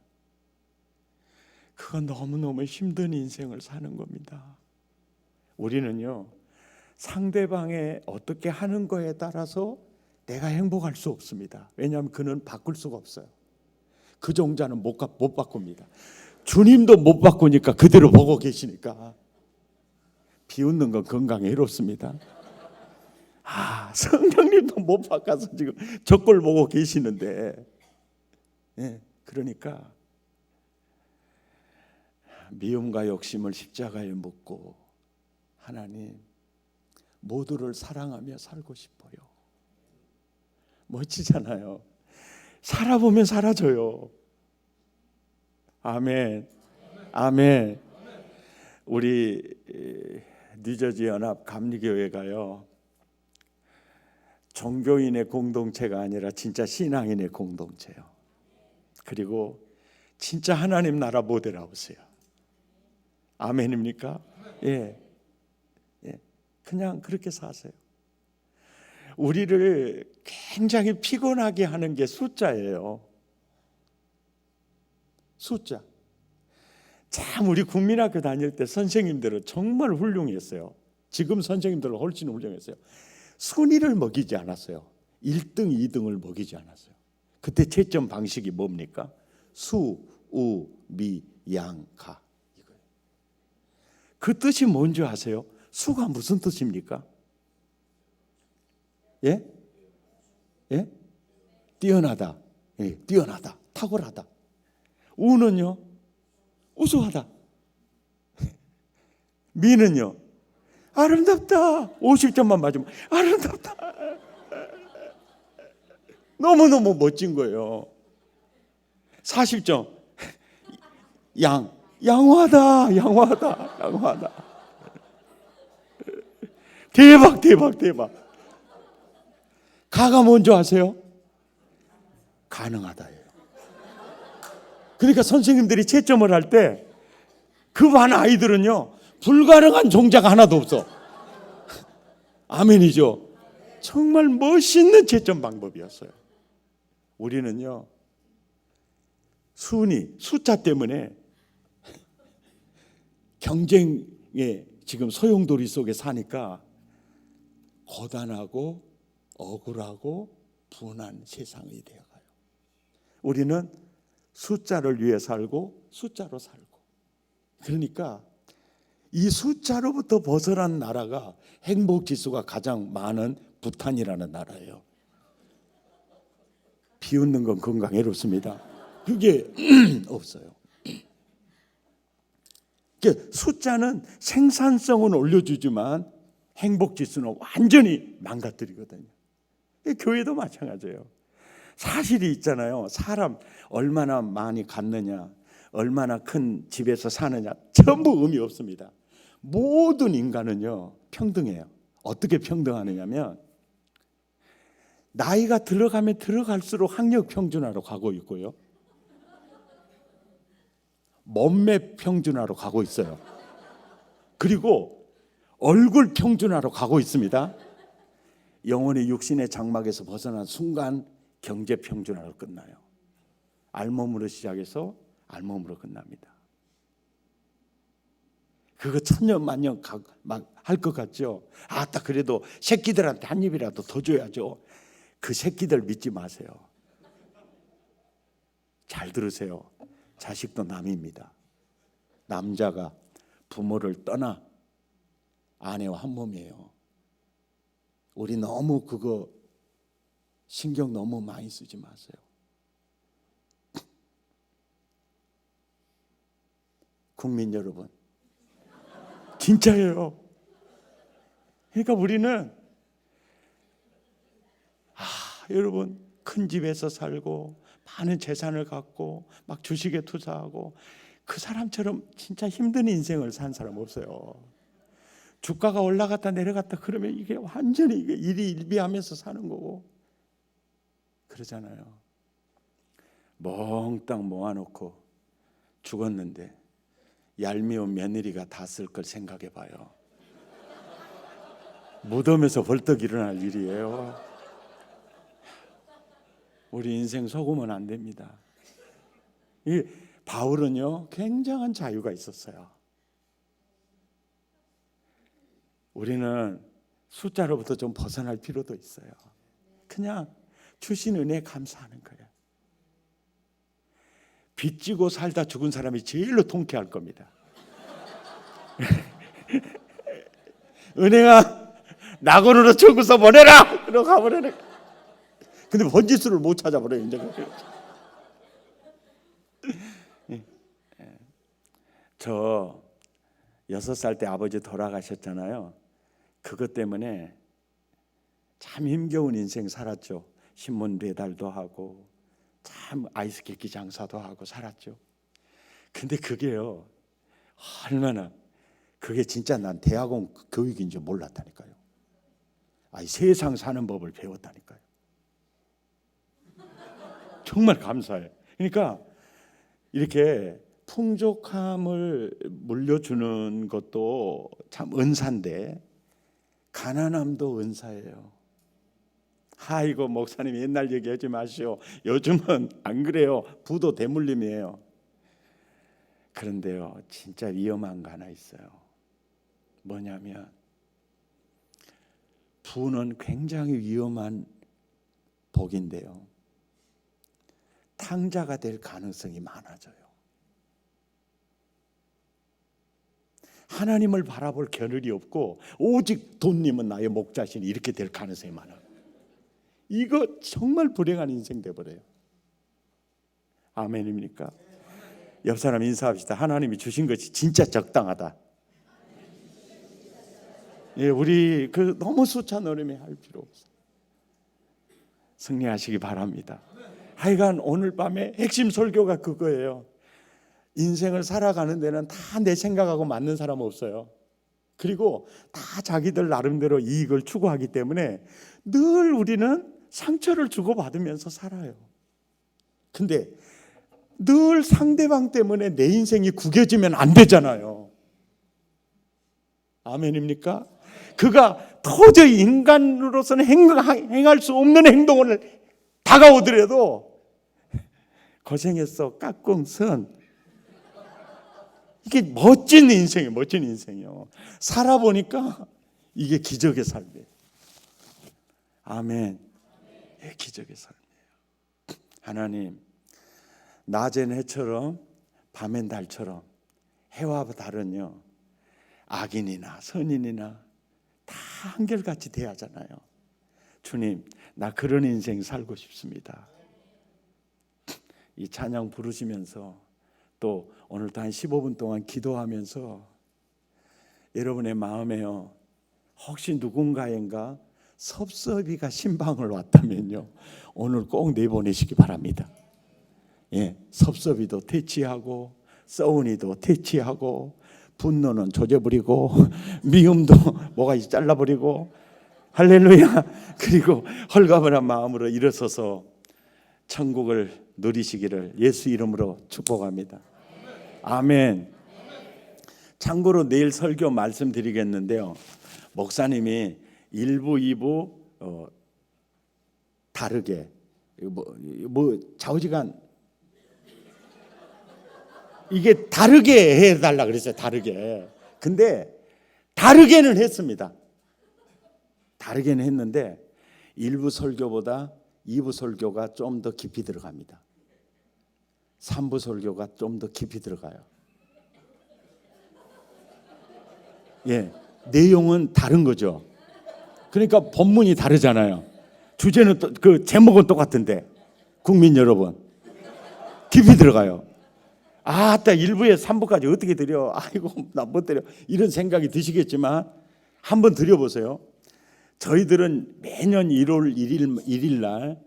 그건 너무너무 힘든 인생을 사는 겁니다. 우리는요, 상대방의 어떻게 하는 거에 따라서 내가 행복할 수 없습니다. 왜냐하면 그는 바꿀 수가 없어요. 그 종자는 못 바꿉니다. 주님도 못 바꾸니까 그대로 보고 계시니까. 비웃는 건 건강에 이롭습니다. 성령님도 못 바꿔서 지금 저꼴 보고 계시는데, 예, 그러니까 미움과 욕심을 십자가에 묻고, 하나님, 모두를 사랑하며 살고 싶어요. 멋지잖아요. 살아보면 사라져요. 아멘. 아멘. 우리 뉴저지 연합 감리교회가요, 종교인의 공동체가 아니라 진짜 신앙인의 공동체요. 그리고 진짜 하나님 나라 모델하우스요. 아멘입니까? 예. 예. 그냥 그렇게 사세요. 우리를 굉장히 피곤하게 하는 게 숫자예요. 숫자. 참 우리 국민학교 다닐 때 선생님들은 정말 훌륭했어요. 지금 선생님들은 훨씬 훌륭했어요. 순위를 먹이지 않았어요. 1등, 2등을 먹이지 않았어요. 그때 채점 방식이 뭡니까? 수, 우, 미, 양, 가. 이거예요. 그 뜻이 뭔지 아세요? 수가 무슨 뜻입니까? 예? 예? 뛰어나다. 예, 뛰어나다. 탁월하다. 우는요? 우수하다. 미는요? 아름답다. 50점만 맞으면 아름답다. 너무너무 멋진 거예요. 40점. 양호하다. 양호하다. 양호하다. 대박, 대박, 대박. 가가 뭔지 아세요? 가능하다예요. 그러니까 선생님들이 채점을 할 때 그 반 아이들은요, 불가능한 종자가 하나도 없어. 아멘이죠. 정말 멋있는 채점 방법이었어요. 우리는요, 순위, 숫자 때문에 경쟁의 지금 소용돌이 속에 사니까 고단하고 억울하고 분한 세상이 되어가요. 우리는 숫자를 위해 살고 숫자로 살고. 그러니까 이 숫자로부터 벗어난 나라가 행복지수가 가장 많은 부탄이라는 나라예요. 비웃는 건 건강에 이롭습니다. 그게 없어요. 숫자는 생산성은 올려주지만 행복지수는 완전히 망가뜨리거든요. 교회도 마찬가지예요. 사실이 있잖아요. 사람 얼마나 많이 갖느냐, 얼마나 큰 집에서 사느냐, 전부 의미 없습니다. 모든 인간은요, 평등해요. 어떻게 평등하느냐면, 나이가 들어가면 들어갈수록 학력 평준화로 가고 있고요, 몸매 평준화로 가고 있어요. 그리고 얼굴 평준화로 가고 있습니다. 영혼의 육신의 장막에서 벗어난 순간 경제 평준화로 끝나요. 알몸으로 시작해서 알몸으로 끝납니다. 그거 천년만년 막 할 것 같죠? 딱 그래도 새끼들한테 한 입이라도 더 줘야죠. 그 새끼들 믿지 마세요. 잘 들으세요. 자식도 남입니다. 남자가 부모를 떠나 아내와 한 몸이에요. 우리 너무 그거 신경 너무 많이 쓰지 마세요. 국민 여러분, 진짜예요. 그러니까 우리는 여러분 큰 집에서 살고 많은 재산을 갖고 막 주식에 투자하고 그 사람처럼 진짜 힘든 인생을 산 사람 없어요. 주가가 올라갔다 내려갔다 그러면 이게 완전히 이게 일희일비하면서 사는 거고 그러잖아요. 몽땅 모아놓고 죽었는데 얄미운 며느리가 다 쓸 걸 생각해 봐요. 무덤에서 벌떡 일어날 일이에요. 우리 인생 속으면 안 됩니다. 이 바울은요 굉장한 자유가 있었어요. 우리는 숫자로부터 좀 벗어날 필요도 있어요. 그냥 주신 은혜에 감사하는 거예요. 빚지고 살다 죽은 사람이 제일로 통쾌할 겁니다. 은혜가 낙원으로 천국서 보내라! 그러고 가버리네. 근데 번지수를 못 찾아버려요. 이제. 저 6살 때 아버지 돌아가셨잖아요. 그것 때문에 참 힘겨운 인생 살았죠. 신문 배달도 하고 참 아이스케이크 장사도 하고 살았죠. 근데 그게요 얼마나 그게 진짜 난 대학원 교육인 줄 몰랐다니까요. 아니 세상 사는 법을 배웠다니까요. 정말 감사해. 그러니까 이렇게 풍족함을 물려주는 것도 참 은사인데 가난함도 은사예요. 아이고 목사님 옛날 얘기하지 마시오. 요즘은 안 그래요. 부도 대물림이에요. 그런데요 진짜 위험한 거 하나 있어요. 뭐냐면 부는 굉장히 위험한 복인데요 탕자가 될 가능성이 많아져요. 하나님을 바라볼 겨를이 없고 오직 돈님은 나의 목자시니 이렇게 될 가능성이 많아요. 이거 정말 불행한 인생 돼버려요. 아멘입니까? 옆 사람 인사합시다. 하나님이 주신 것이 진짜 적당하다. 예, 우리 너무 숫자 노름에 할 필요 없어요. 승리하시기 바랍니다. 하여간 오늘 밤에 핵심 설교가 그거예요. 인생을 살아가는 데는 다 내 생각하고 맞는 사람 없어요. 그리고 다 자기들 나름대로 이익을 추구하기 때문에 늘 우리는 상처를 주고받으면서 살아요. 근데 늘 상대방 때문에 내 인생이 구겨지면 안 되잖아요. 아멘입니까? 그가 도저히 인간으로서는 행할 수 없는 행동을 다가오더라도 고생했어 까꿍선 이게 멋진 인생이에요. 멋진 인생이요. 살아보니까 이게 기적의 삶이에요. 아멘. 예, 기적의 삶이에요. 하나님 낮엔 해처럼 밤엔 달처럼 해와 달은요 악인이나 선인이나 다 한결같이 대하잖아요. 주님 나 그런 인생 살고 싶습니다. 이 찬양 부르시면서 또 오늘도 한 15분 동안 기도하면서 여러분의 마음에요 혹시 누군가인가 섭섭이가 신방을 왔다면요 오늘 꼭 내보내시기 바랍니다. 예, 섭섭이도 퇴치하고 써운이도 퇴치하고 분노는 조져버리고 미움도 뭐가지 잘라버리고 할렐루야. 그리고 헐가분한 마음으로 일어서서 천국을 누리시기를 예수 이름으로 축복합니다. 아멘. 참고로 내일 설교 말씀드리겠는데요 목사님이 1부 2부 다르게 뭐 좌우지간 이게 다르게 해달라 그랬어요. 다르게. 근데 다르게는 했습니다. 다르게는 했는데 1부 설교보다 2부 설교가 좀 더 깊이 들어갑니다. 3부 설교가 좀 더 깊이 들어가요. 예, 내용은 다른 거죠. 그러니까 본문이 다르잖아요. 주제는 그 제목은 똑같은데 국민 여러분 깊이 들어가요. 아따 1부에 3부까지 어떻게 드려? 아이고 나 못 드려. 이런 생각이 드시겠지만 한번 드려보세요. 저희들은 매년 1월 1일 날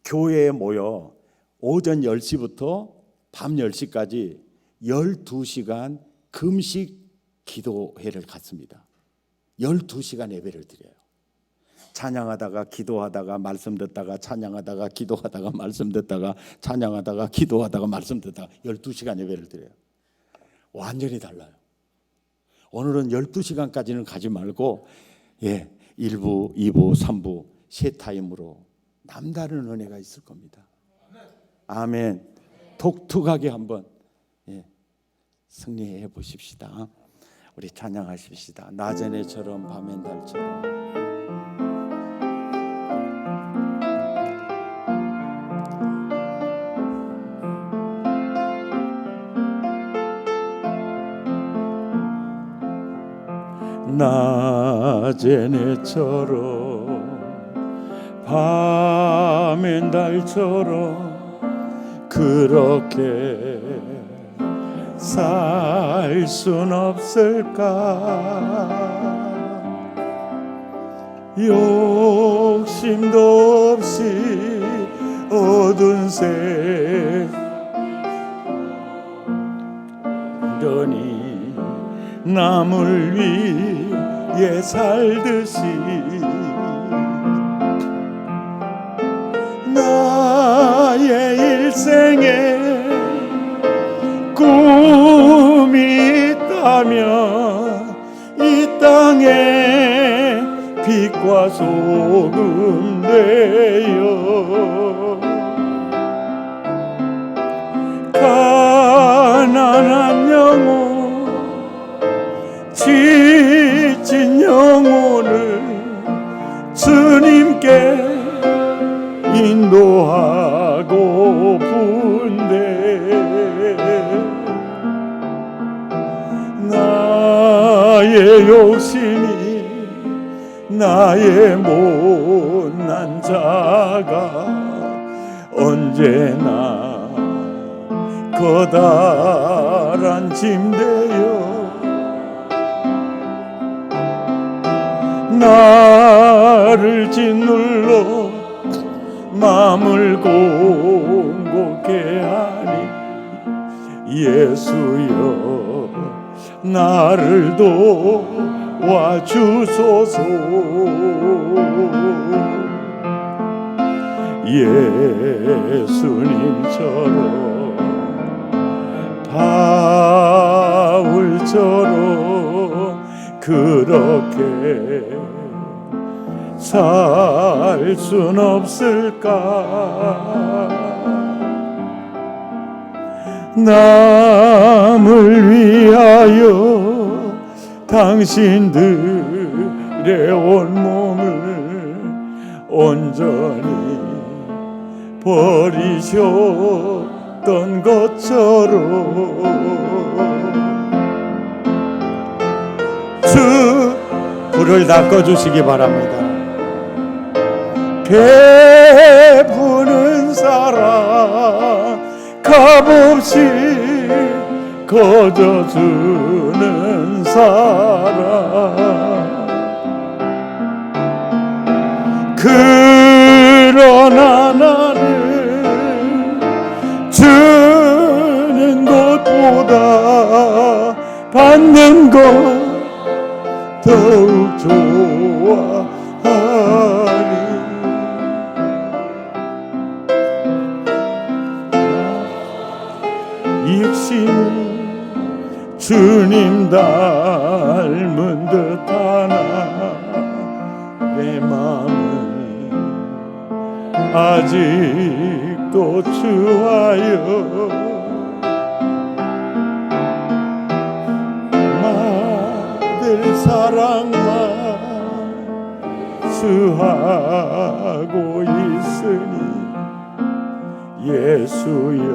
교회에 모여 오전 10시부터 밤 10시까지 12시간 금식 기도회를 갖습니다. 12시간 예배를 드려요. 찬양하다가 기도하다가 말씀 듣다가 찬양하다가 기도하다가 말씀 듣다가 찬양하다가 기도하다가 말씀 듣다가 12시간 예배를 드려요. 완전히 달라요. 오늘은 12시간까지는 가지 말고 1부, 2부, 3부 세 타임으로 남다른 은혜가 있을 겁니다. 아멘. 독특하게 한번 승리해 보십시다. 우리 찬양하십시다. 낮에처럼 밤엔 달처럼. 낮엔 해처럼 밤엔 달처럼 그렇게 살 순 없을까? 욕심도 없이 어두운 세상이 남을 위해 살듯이 나의 일생에 꿈이 있다면 이 땅에 빛과 소금 되어 가난한 영혼 지친 영혼을 주님께 인도하고픈데 나의 욕심이 나의 못난 자가 언제나 커다란 짐 되어 나를 짓눌러 마음을 공고케 하니 예수여 나를 도와주소서. 예수님처럼 바울처럼 그렇게 살 순 없을까? 남을 위하여 당신들의 온몸을 온전히 버리셨던 것처럼 주 불을 닦아주시기 바랍니다. 베푸는 사랑 값없이 거저주는 사랑 그러나 나는 주는 것보다 받는 것 더욱 좋아하리. 이 육신은 주님 닮은 듯하나 내 마음은 아직도 주하여 늘 사랑만 수하고 있으니 예수여